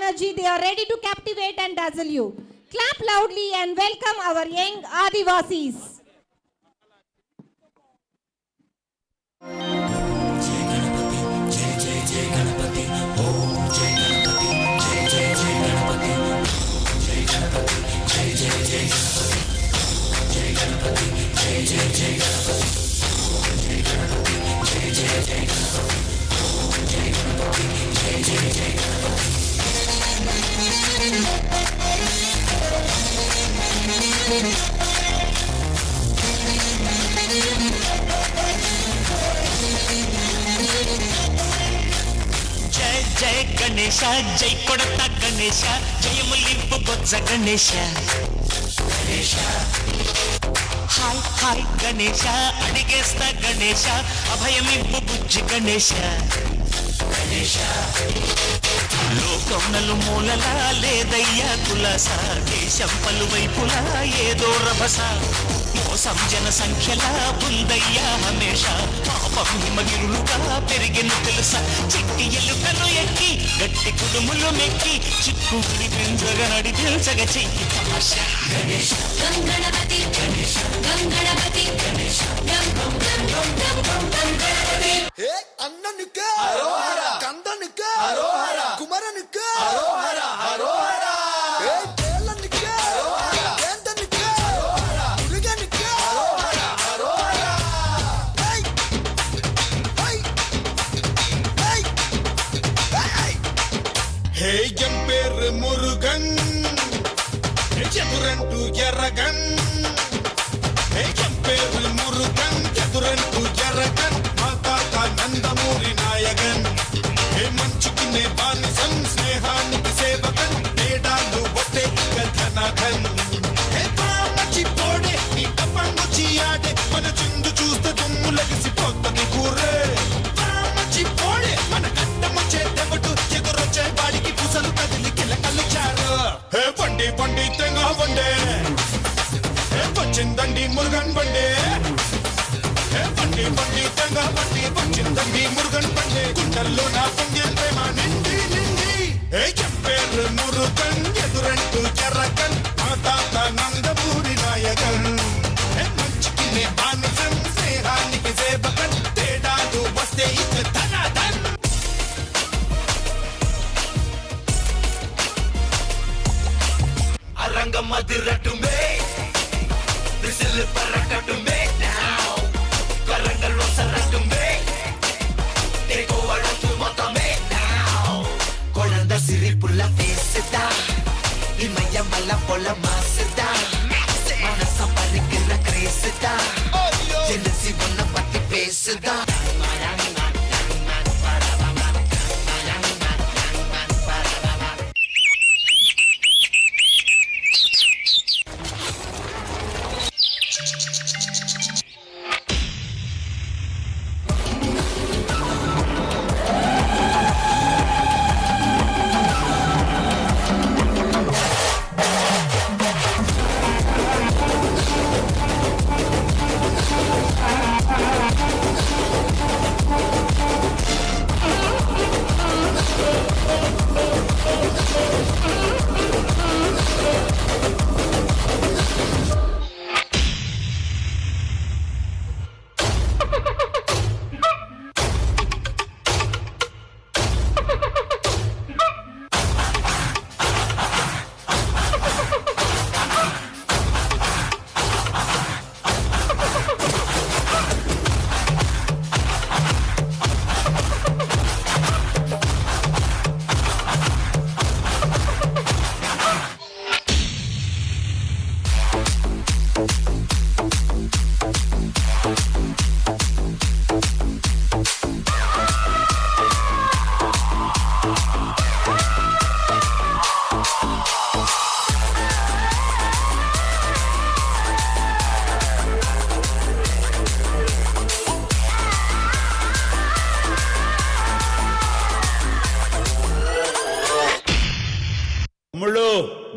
energy, they are ready to captivate and dazzle you. Clap loudly and welcome our young Adivasis. జయ గణేశ జై కొడత గణేశ జయములింపు బొజ్జ Ganesha hi hi Ganesha అడిగేస్తా Ganesha అభయమింపు బుజ్జి గణేశ లోకం నలుమూలలా లేదయ్యా కులాస దేశం పలువైపులా ఏదో రభస మోసం జన సంఖ్యలా ఉందయ్యా హమేష పాపం హిమగిరులుగా పెరిగిన తెలుసా చిట్టి ఎలుకలు ఎక్కి గట్టి కుడుములు మెక్కి చిక్కుడి పింజగా నడి పిల్చగ చెయ్యి తమాష గణేశ గంగణపతి గణేశ గంగణపతి గణేశ గంగణపతి హే అన్ననుక హరోహర కందనుక హరోహర కుమరనుక హరోహర హరోహర హే కేలనుక హరోహర కేందనుక హరోహర మురుగనుక హరోహర హరోహర హై హై హై హే ఎంపేరు మురుగన్ చతురంటు ఎర్రగన్ హే ఎంపేరు మురుగన్ చతురంటు ఎర్రగన్ నందమూరి నాయకన్ హే మంచుకునే బానిసం స్నేహానికి సేవకన్ తేడాలు ఒట్టే ధనకన్ హే పామచి పోడే నీ కప్పంగుచి ఆడే మన చిందు చూస్తే దుమ్ము లగిసిపోతుంది కూరే పామచి పోడే మన గడ్డమొచ్చే దెబ్బటు ఎదురొచ్చే వాడికి పుసలు కదిలి కిలకలు చారు హే బండి బండి తెంగ వండే హే వచ్చిందండి మురుగన్ బండే బండి బండి తెంగ బండి వచ్చిందండి మురుగన్ బండి గుండెల్లో నా పొంగే ప్రేమ నిండి నిండి ఏ చెప్పేరు మురుగన్ ఎదురంటూ చెర్రకన్ మా తాత నందమూరి నాయకన్ మంచికి బానిసం స్నేహానికి సేవకన్ తేడాలు వస్తే ఇక ధనాధన్ అరంగం అదిరట్టుమే విసిల్ పరకట్టుమే Karangal was a ratumbe. Take over to Motame now. Colanda Siripula face da. Imaya Malapola Masda. Manasa Parikilla Grace da. Jealousy one of the face da.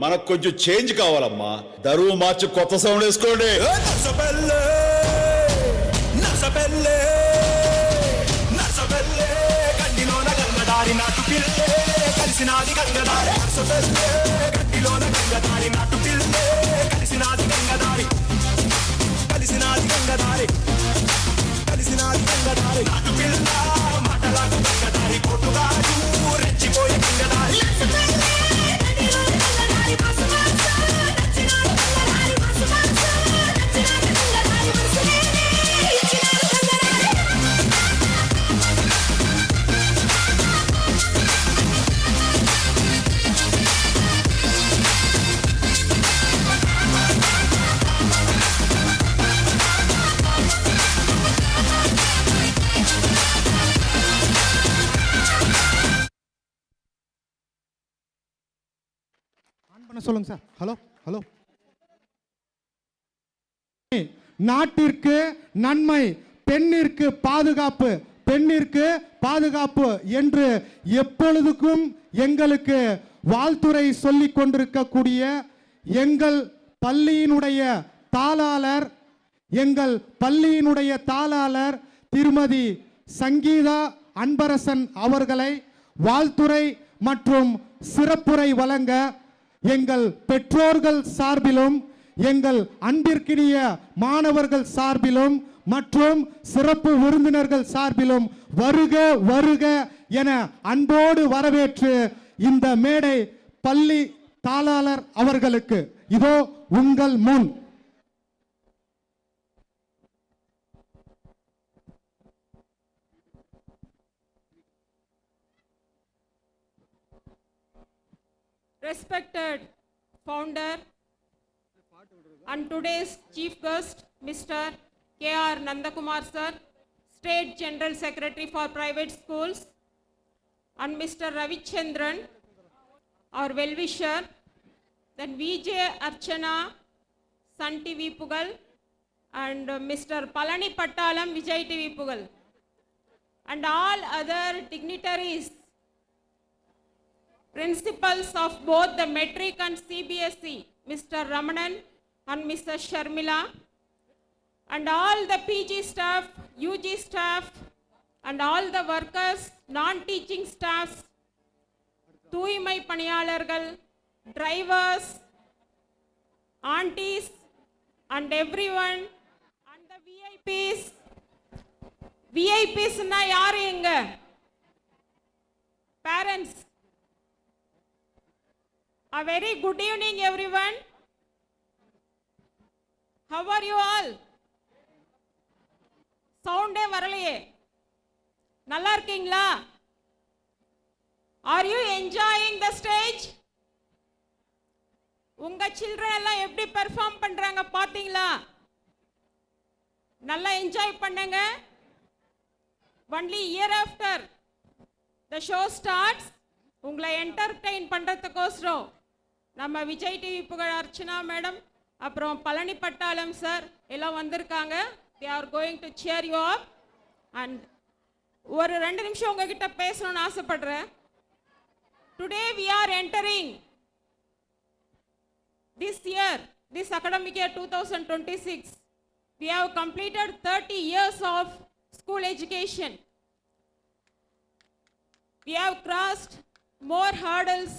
మనకు కొంచెం చేంజ్ కావాలమ్మా. దరువు మార్చి కొత్త సౌండ్ వేసుకోండి. కలిసినాది గంగదారి హర్షపెస్తే గట్టిలోన గంగదారి నాటు పిల్లే కలిసినాది గంగదారి కలిసినాది గంగదారి కలిసినాది గంగదారి నాటు పిల్ల మాటలాకు గంగదారి కొట్టుగాడు రెచ్చిపోయే గంగదారి சொல்லுங்க சார். Hello hello. நாட்டிற்கு நன்மை, பெண்ணிற்கு பாதுகாப்பு, பெண்ணிற்கு பாதுகாப்பு என்று எப்பொழுதுக்கும் எங்களுக்கு வாழ்த்துரை சொல்லிக் கொண்டிருக்கக்கூடிய எங்கள் பள்ளியினுடைய தாளாளர் திருமதி சங்கீதா அன்பரசன் அவர்களை வாழ்த்துரை மற்றும் சிறப்புரை வழங்க எங்கள் பெற்றோர்கள் சார்பிலும் எங்கள் அன்பிற்கினிய மாணவர்கள் சார்பிலும் மற்றும் சிறப்பு விருந்தினர்கள் சார்பிலும் வருக வருக என அன்போடு வரவேற்று இந்த மேடை பள்ளி தாளாளர் அவர்களுக்கு இதோ உங்கள் முன். Respected founder and today's chief guest, Mr. K.R. Nandakumar sir, State General Secretary for Private Schools, and Mr. Ravichandran, our well-wisher, then VJ Archana, Sun TV Pugal, and Mr. Palani Pattalam, Vijay TV Pugal, and all other dignitaries, principals of both the metric and CBSE, Mr. Ramanan and Mr. Sharmila, and all the PG staff, UG staff, and all the workers, non-teaching staffs, தூய்மை பணியாளர்கள், drivers, aunties, and everyone, and the VIPs. VIPs na யாரு எங்க? Parents. A very good evening everyone. How are you all? Sound வரலையே. நல்லா இருக்கீங்களா? Are you enjoying the stage? உங்க children எல்லாம் எப்படி perform பண்றாங்க பாத்தீங்களா? நல்லா enjoy பண்ணுங்க. Only year after the show starts, உங்களை entertain பண்றதுக்கோசரம் நம்ம விஜய் டிவி புகழ் அர்ச்சனா மேடம் அப்புறம் பழனி பட்டாளம் சார் எல்லாம் வந்திருக்காங்க. they are going to cheer you up and ஒரு 2 நிமிஷம் உங்ககிட்ட பேசணும்னு ஆசைப்படுறேன். today we are entering this year, this academic year 2026. we have completed 30 years of school education. we have crossed more hurdles,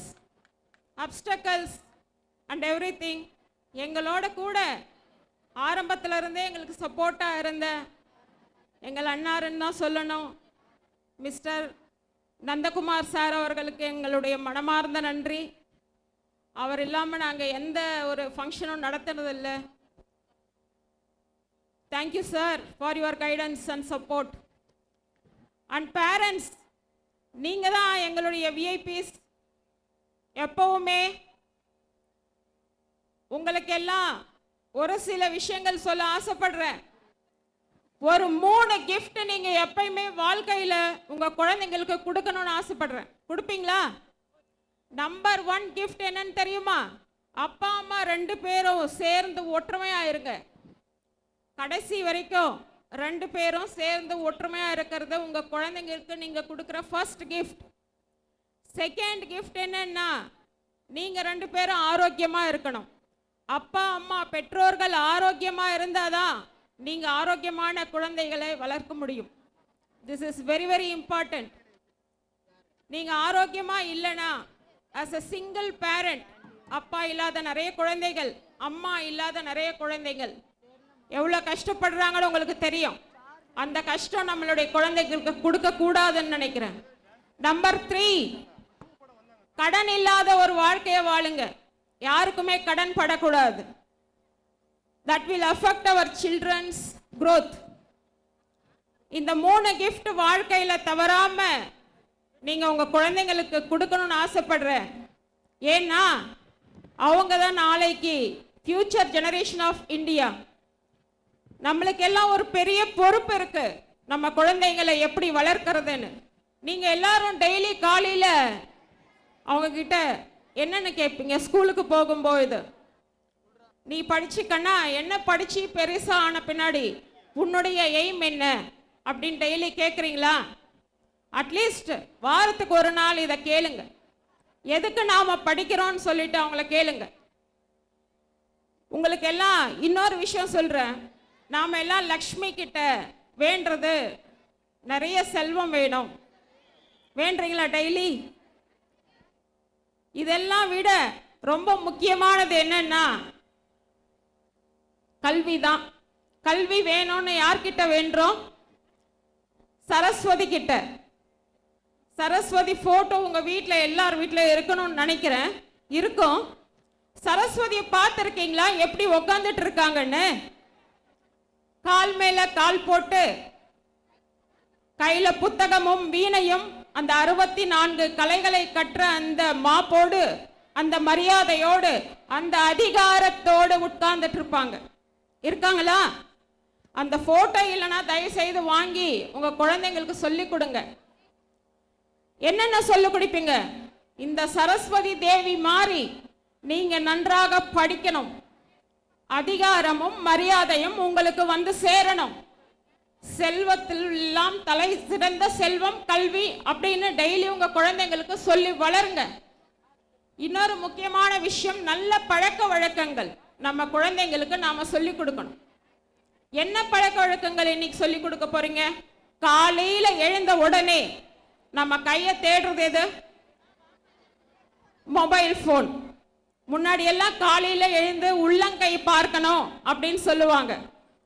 obstacles and everything. எங்களோட கூட ஆரம்பத்துல இருந்தே எங்களுக்கு சப்போர்ட்டா இருந்த எங்கள் அண்ணாருன்னு தான் சொல்லணும். மிஸ்டர் நந்தகுமார் சார் அவர்களுக்கு எங்களுடைய மனமார்ந்த நன்றி. அவர் இல்லாம நாங்க எந்த ஒரு ஃபங்க்ஷனும் நடத்துனதில்லை. Thank you sir for your guidance and support. And parents, நீங்க தான் எங்களுடைய VIPs. எப்பவுமே உங்களுக்கு எல்லாம் ஒரு சில விஷயங்கள் சொல்ல ஆசைப்படுறேன். ஒரு 3 gift நீங்க எப்பயுமே வாழ்க்கையில உங்க குழந்தைங்களுக்கு கொடுக்கணும்னு ஆசைப்படுறேன். கொடுப்பீங்களா? நம்பர் 1 gift என்னன்னு தெரியுமா? அப்பா அம்மா 2 பேரும் சேர்ந்து ஒற்றுமையா இருங்க. கடைசி வரைக்கும் 2 பேரும் சேர்ந்து ஒற்றுமையா இருக்கிறது உங்க குழந்தைங்களுக்கு நீங்க கொடுக்கிற ஃபர்ஸ்ட் கிஃப்ட். செகண்ட் கிஃப்ட் என்னன்னா, நீங்க 2 பேரும் ஆரோக்கியமா இருக்கணும். அப்பா அம்மா பெற்றோர்கள் ஆரோக்கியமா இருந்தாதான் நீங்க ஆரோக்கியமான குழந்தைகளை வளர்க்க முடியும். This is very very important. நீங்க ஆரோக்கியமா இல்லைனா as a single parent, அப்பா இல்லாத நிறைய குழந்தைகள், அம்மா இல்லாத நிறைய குழந்தைகள் எவ்வளவு கஷ்டப்படுறாங்கன்னு உங்களுக்கு தெரியும். அந்த கஷ்டம் நம்மளுடைய குழந்தைகளுக்கு கொடுக்க கூடாதுன்னு நினைக்கிறேன். நம்பர் 3, கடன் இல்லாத ஒரு வாழ்க்கையை வாழுங்க. யாருக்குமே கடன் படக்கூடாது. that will affect our children's growth. இந்த 3 gift வாழ்க்கையில தவறாம நீங்க உங்க குழந்தைங்களுக்கு கொடுக்கணும்னு ஆசைப்படுறேன். ஏன்னா அவங்க தான் நாளைக்கு ஃபியூச்சர் ஜெனரேஷன் ஆஃப் இந்தியா. நம்மளுக்கு எல்லாம் ஒரு பெரிய பொறுப்பு இருக்கு, நம்ம குழந்தைங்களை எப்படி வளர்க்கறதுன்னு. நீங்க எல்லாரும் டெய்லி காலையில அவங்க கிட்ட என்னன்னு கேட்பீங்க? ஸ்கூலுக்கு போகும்போது நீ படிச்சுக்கன்னா என்ன படிச்சு பெருசா ஆன பின்னாடி உன்னுடைய எய்ம் என்ன அப்படின்னு டெய்லி கேட்குறீங்களா? அட்லீஸ்ட் வாரத்துக்கு ஒரு நாள் இதை கேளுங்க. எதுக்கு நாம படிக்கிறோம்னு சொல்லிட்டு அவங்கள கேளுங்க. உங்களுக்கு எல்லாம் இன்னொரு விஷயம் சொல்றேன். நாம எல்லாம் லக்ஷ்மி கிட்ட வேண்டது நிறைய செல்வம் வேணும். வேண்டீங்களா டெய்லி? இதெல்லாம் விட ரொம்ப முக்கியமானது என்னன்னா கல்வி தான். கல்வி வேணும்னு யார்கிட்ட வேண்டோம்? சரஸ்வதி கிட்ட. சரஸ்வதி போட்டோ உங்க வீட்டுல எல்லார் வீட்டுல இருக்கணும்னு நினைக்கிறேன். இருக்கும். சரஸ்வதியை பார்த்திருக்கீங்களா எப்படி உக்காந்துட்டு இருக்காங்கன்னு? கால் மேல கால் போட்டு கையில புத்தகமும் வீணையும் அந்த 64 கலைகளை கற்ற அந்த மாப்போடு, அந்த மரியாதையோடு, அந்த அதிகாரத்தோடு உட்கார்ந்துட்டு இருப்பாங்க. இருக்காங்களா? அந்த போட்டோ இல்லைன்னா தயவு செய்து வாங்கி உங்க குழந்தைங்களுக்கு சொல்லி கொடுங்க. என்னென்ன சொல்லி கொடுப்பீங்க? இந்த சரஸ்வதி தேவி மாதிரி நீங்க நன்றாக படிக்கணும், அதிகாரமும் மரியாதையும் உங்களுக்கு வந்து சேரணும், செல்வத்தில் எல்லாம் தலை சிறந்த செல்வம் கல்வி அப்படின்னு டெய்லி உங்க குழந்தைங்களுக்கு சொல்லி வளருங்க. இன்னொரு முக்கியமான விஷயம், நல்ல பழக்க வழக்கங்கள் நம்ம குழந்தைங்களுக்கு நாம சொல்லி கொடுக்கணும். என்ன பழக்க வழக்கங்கள் இன்னைக்கு சொல்லி கொடுக்க போறீங்க? காலையில எழுந்த உடனே நம்ம கையை தேடுறது எது? Mobile phone. முன்னாடி எல்லாம் காலையில எழுந்து உள்ளங்கை பார்க்கணும் அப்படின்னு சொல்லுவாங்க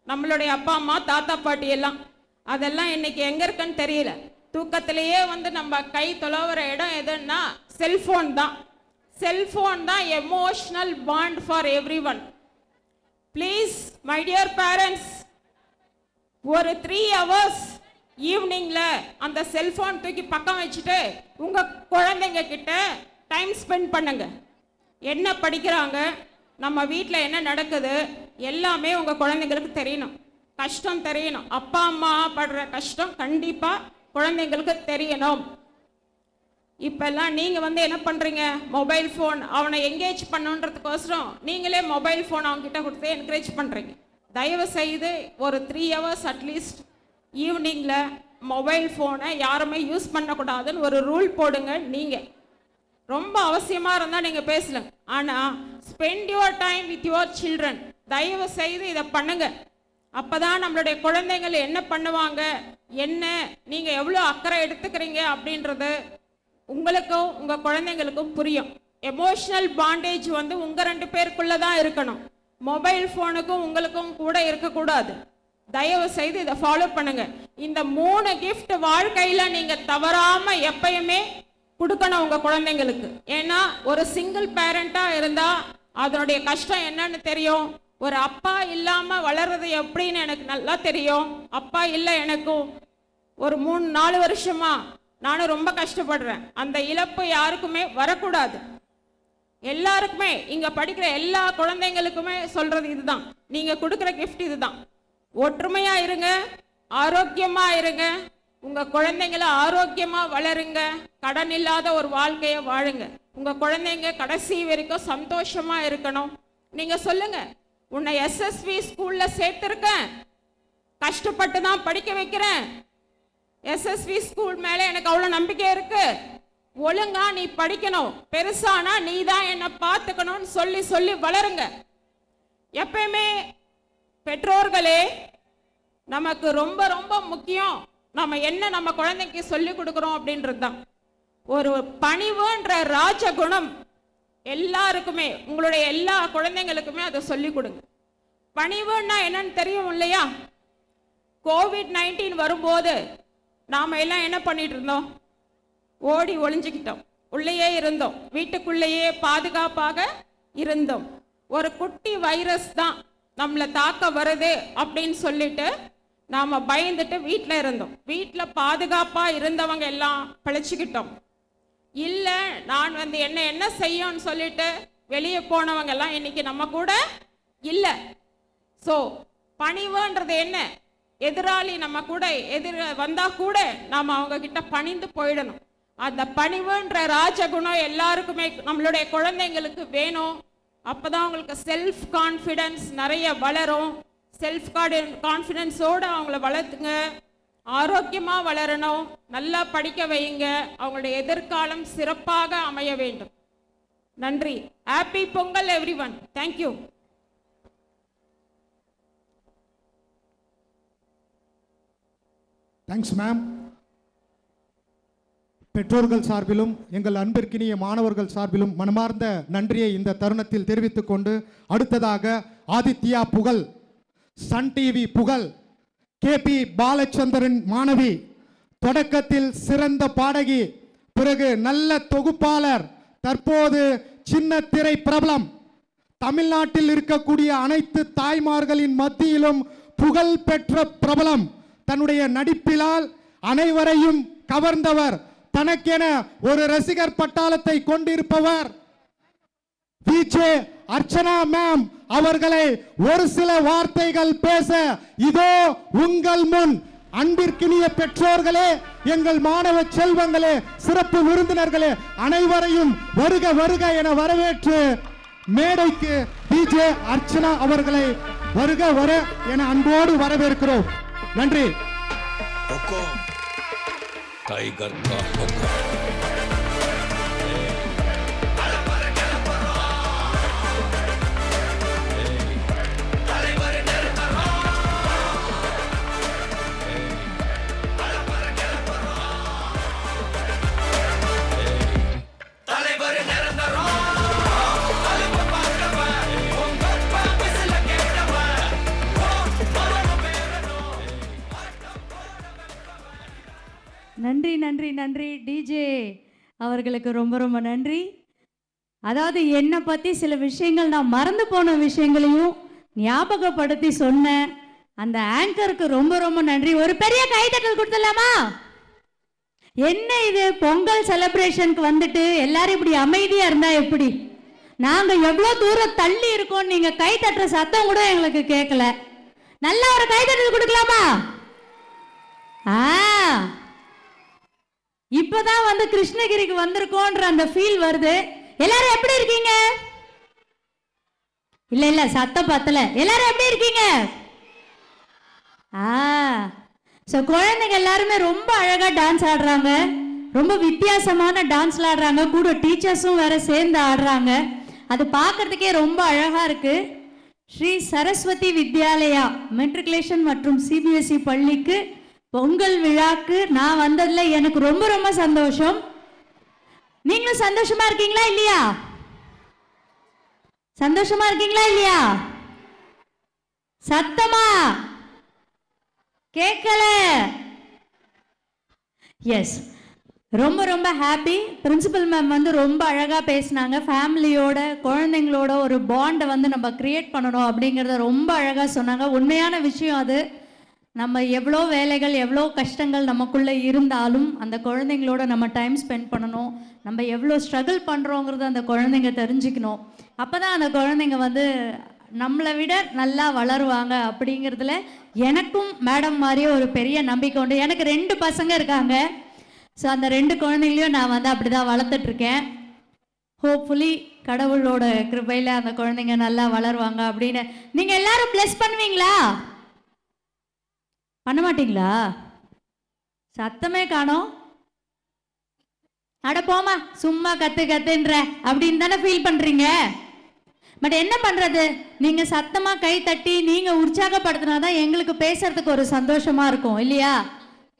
நம்மளுடைய அப்பா அம்மா தாத்தா பாட்டி எல்லாம். அதெல்லாம் இன்னைக்கு எங்க இருக்குன்னு தெரியல. தூக்கத்திலேயே வந்து நம்ம கை தொலைவுற இடம் எதுன்னா செல்போன் தான். செல்போன் தான் emotional bond for every one. Please my dear parents, ஒரு 3 hours ஈவினிங்ல அந்த செல்போன் தூக்கி பக்கம் வச்சுட்டு உங்க குழந்தைங்க கிட்ட டைம் ஸ்பெண்ட் பண்ணுங்க. என்ன படிக்கிறாங்க, நம்ம வீட்டில் என்ன நடக்குது எல்லாமே உங்க குழந்தைங்களுக்கு தெரியணும். கஷ்டம் தெரியணும். அப்பா அம்மா படுற கஷ்டம் கண்டிப்பா குழந்தைங்களுக்கு தெரியணும். இப்பெல்லாம் நீங்க வந்து என்ன பண்றீங்க? மொபைல் போன் அவனை என்கேஜ் பண்ணுன்றதுக்கோசரம் நீங்களே மொபைல் போன் அவங்க கிட்ட கொடுத்து என்கரேஜ் பண்றீங்க. தயவு செய்து ஒரு 3 hours அட்லீஸ்ட் ஈவினிங்ல மொபைல் போனை யாருமே யூஸ் பண்ணக்கூடாதுன்னு ஒரு ரூல் போடுங்க. நீங்க ரொம்ப அவசியமா இருந்தா நீங்க பேசலாம். ஆனா spend your time with your children. தயவு செய்து இதை பண்ணுங்க. அப்பதான் நம்மளுடைய குழந்தைகள் என்ன பண்ணுவாங்க, என்ன நீங்க எவ்வளவு அக்கறை எடுத்துக்கிறீங்க அப்படின்றது உங்களுக்கும் உங்க குழந்தைங்களுக்கும் புரியும். எமோஷனல் பாண்டேஜ் வந்து உங்க 2 பேருக்குள்ளதான் இருக்கணும். மொபைல் போனுக்கும் உங்களுக்கும் கூட இருக்கக்கூடாது. தயவு செய்து இதை ஃபாலோ பண்ணுங்க. இந்த 3 gift வாழ்க்கையில நீங்க தவறாம எப்பயுமே கொடுக்கணும் உங்க குழந்தைங்களுக்கு. ஏன்னா ஒரு சிங்கிள் பேரண்டா இருந்தா அதனுடைய கஷ்டம் என்னன்னு தெரியும். ஒரு அப்பா இல்லாம வளர்றது எப்படின்னு எனக்கு நல்லா தெரியும். அப்பா இல்லை எனக்கும். ஒரு 3-4 வருஷமா நானும் ரொம்ப கஷ்டப்படுறேன். அந்த இழப்பு யாருக்குமே வரக்கூடாது. எல்லாருக்குமே, இங்க படிக்கிற எல்லா குழந்தைங்களுக்குமே சொல்றது இதுதான். நீங்க கொடுக்கிற gift இதுதான். ஒற்றுமையா இருங்க, ஆரோக்கியமா இருங்க, உங்க குழந்தைங்களை ஆரோக்கியமா வளருங்க, கடன் இல்லாத ஒரு வாழ்க்கையை வாழுங்க. உங்க குழந்தைங்க கடைசி வரைக்கும் சந்தோஷமா இருக்கணும். நீங்க சொல்லுங்க, உன்னை எஸ்எஸ்வி ஸ்கூல்ல சேர்த்திருக்கேன், கஷ்டப்பட்டு தான் படிக்க வைக்கிறேன், எஸ்எஸ்வி ஸ்கூல் மேல எனக்கு அவ்வளவு நம்பிக்கை இருக்கு, ஒழுங்கா நீ படிக்கணும், பெருசானா நீ தான் என்ன பார்த்துக்கணும்னு சொல்லி சொல்லி வளருங்க. எப்பயுமே பெற்றோர்களே நமக்கு ரொம்ப ரொம்ப முக்கியம் நம்ம என்ன நம்ம குழந்தைக்கு சொல்லி கொடுக்குறோம் அப்படின்றது தான். ஒரு பணிவுன்ற ராஜகுணம் எல்லாருக்குமே, உங்களுடைய எல்லா குழந்தைங்களுக்குமே அதை சொல்லிக் கொடுங்க. பணிவுன்னா என்னன்னு தெரியும் இல்லையா? COVID-19 வரும்போது நாம எல்லாம் என்ன பண்ணிட்டு இருந்தோம்? ஓடி ஒளிஞ்சுக்கிட்டோம், உள்ளேயே இருந்தோம், வீட்டுக்குள்ளேயே பாதுகாப்பாக இருந்தோம். ஒரு குட்டி வைரஸ் தான் நம்மளை தாக்க வருது அப்படின்னு சொல்லிட்டு நாம பயந்துட்டு வீட்டில் இருந்தோம். வீட்டில் பாதுகாப்பா இருந்தவங்க எல்லாம் பிழைச்சிக்கிட்டோம். இல்லை நான் என்ன செய்யும்னு சொல்லிட்டு வெளியே போனவங்க எல்லாம் இன்னைக்கு நம்ம கூட இல்லை. ஸோ பணிவுன்றது என்ன? எதிராளி நம்ம கூட வந்தா கூட நாம அவங்க கிட்ட பணிந்து போயிடணும். அந்த பணிவுன்ற ராஜகுணம் எல்லாருக்குமே நம்மளுடைய குழந்தைங்களுக்கு வேணும். அப்பதான் அவங்களுக்கு செல்ஃப் கான்ஃபிடன்ஸ் நிறைய வளரும். செல்ஃப் கான்ஃபிடன்ஸோட அவங்கள வளர்த்துங்க. ஆரோக்கியமா வளரணும், நல்லா படிக்க வைங்க. அவங்களுடைய எதிர்காலம் சிறப்பாக அமைய வேண்டும். நன்றி. Happy Pongal everyone. Thank you. Thanks ma'am. பெற்றோர்கள் சார்பிலும் எங்கள் அன்பிற்கினிய மாணவர்கள் சார்பிலும் மனமார்ந்த நன்றியை இந்த தருணத்தில் தெரிவித்துக் கொண்டு, அடுத்ததாக ஆதித்யா புகழ், சன் டிவி புகழ், கேபி பாலச்சந்திரன் மாணவி, தொடக்கத்தில் சிறந்த பாடகி, பிறகு நல்ல தொகுப்பாளர், தற்போது சின்ன திரை பிரபலம். தமிழ்நாட்டில் இருக்கக்கூடிய அனைத்து தாய்மார்களின் மத்தியிலும் புகழ் பெற்ற பிரபலம். தன்னுடைய நடிப்பிலால் அனைவரையும் கவர்ந்தவர். தனக்கென ஒரு ரசிகர் பட்டாளத்தை கொண்டிருப்பவர். விஜே அர்ச்சனா மேம் அவர்களை ஒரு சில வார்த்தைகள் பேச இதோ உங்கள் முன். அன்பிற்கினிய பெற்றோர்களே, எங்கள் மாணவ செல்வங்களே, சிறப்பு விருந்தினர்களே, அனைவரையும் வருக வருக என வரவேற்று மேடைக்கு விஜே அர்ச்சனா அவர்களை வருக வர என அன்போடு வரவேற்கிறோம். நன்றி. டைகர் का हुक्म। நன்றி நன்றி நன்றி டிஜே அவர்களுக்கு ரொம்ப ரொம்ப நன்றி. அதாவது என்னை பற்றி சில விஷயங்கள் நான் மறந்து போன விஷயங்களையும் ஞாபகப்படுத்தி சொன்னேன். அந்த ஆங்கருக்கு ரொம்ப ரொம்ப நன்றி. ஒரு பெரிய கைத்தட்டல் கொடுத்துடலாமா? என்ன இது பொங்கல் செலிப்ரேஷனுக்கு வந்துட்டு எல்லாரும் இப்படி அமைதியாக இருந்தால் எப்படி? நாங்கள் எவ்வளோ தூரம் தள்ளி இருக்கோம், நீங்கள் கை தட்டுற சத்தம் கூட எங்களுக்கு கேட்கல. நல்லா ஒரு கைத்தட்டல் கொடுக்கலாமா? இப்பதான் வந்து கிருஷ்ணகிரிக்கு வந்திருக்கோன்ற அந்த ஃபீல் வருது. எல்லாரும் எப்படி இருக்கீங்க? இல்ல சத்தம் பத்தல. எல்லாரும் எப்படி இருக்கீங்க? குழந்தைங்க எல்லாருமே ரொம்ப அழகா டான்ஸ் ஆடுறாங்க. ரொம்ப வித்தியாசமான டான்ஸ்ல ஆடுறாங்க. கூட டீச்சர்ஸும் வேற சேர்ந்து ஆடுறாங்க. அது பார்க்கறதுக்கே ரொம்ப அழகா இருக்கு. ஸ்ரீ சரஸ்வதி வித்யாலயா மெட்ரிகுலேஷன் மற்றும் சிபிஎஸ்இ பள்ளிக்கு பொங்கல் விழாக்கு நான் வந்ததுல எனக்கு ரொம்ப ரொம்ப சந்தோஷம். நீங்களும் சந்தோஷமா இருக்கீங்களா இல்லையா? சந்தோஷமா இருக்கீங்களா இல்லையா? சத்தமா கேட்கல. எஸ், ரொம்ப ரொம்ப ஹாப்பி. பிரின்சிபல் மேம் வந்து ரொம்ப அழகா பேசினாங்க. ஃபேமிலியோட குழந்தைங்களோட ஒரு பாண்டை வந்து நம்ம கிரியேட் பண்ணணும் அப்படிங்கிறத ரொம்ப அழகா சொன்னாங்க. உண்மையான விஷயம் அது. நம்ம எவ்வளோ வேலைகள் எவ்வளோ கஷ்டங்கள் நமக்குள்ளே இருந்தாலும் அந்த குழந்தைங்களோட நம்ம டைம் ஸ்பெண்ட் பண்ணணும். நம்ம எவ்வளோ ஸ்ட்ரகிள் பண்ணுறோங்கிறத அந்த குழந்தைங்க தெரிஞ்சுக்கணும். அப்போ தான் அந்த குழந்தைங்க வந்து நம்மளை விட நல்லா வளருவாங்க அப்படிங்கிறதுல எனக்கும் மேடம் மாதிரியே ஒரு பெரிய நம்பிக்கை உண்டு. எனக்கு 2 பசங்க இருக்காங்க. ஸோ அந்த 2 குழந்தைங்களையும் நான் வந்து அப்படி தான் வளர்த்துட்ருக்கேன். ஹோப்ஃபுல்லி கடவுளோட கிருபையில் அந்த குழந்தைங்க நல்லா வளருவாங்க அப்படின்னு நீங்கள் எல்லாரும் ப்ளஸ் பண்ணுவீங்களா? பண்ண மாட்டீங்களா? சத்தமே காணோம். அட போமா, சும்மா கத்துன்ற அப்படின்னு தானே ஃபீல் பண்றீங்க. பட் என்ன பண்றது, நீங்க சத்தமா கை தட்டி நீங்க உற்சாகப்படுத்தினாதான் எங்களுக்கு பேசுறதுக்கு ஒரு சந்தோஷமா இருக்கும் இல்லையா?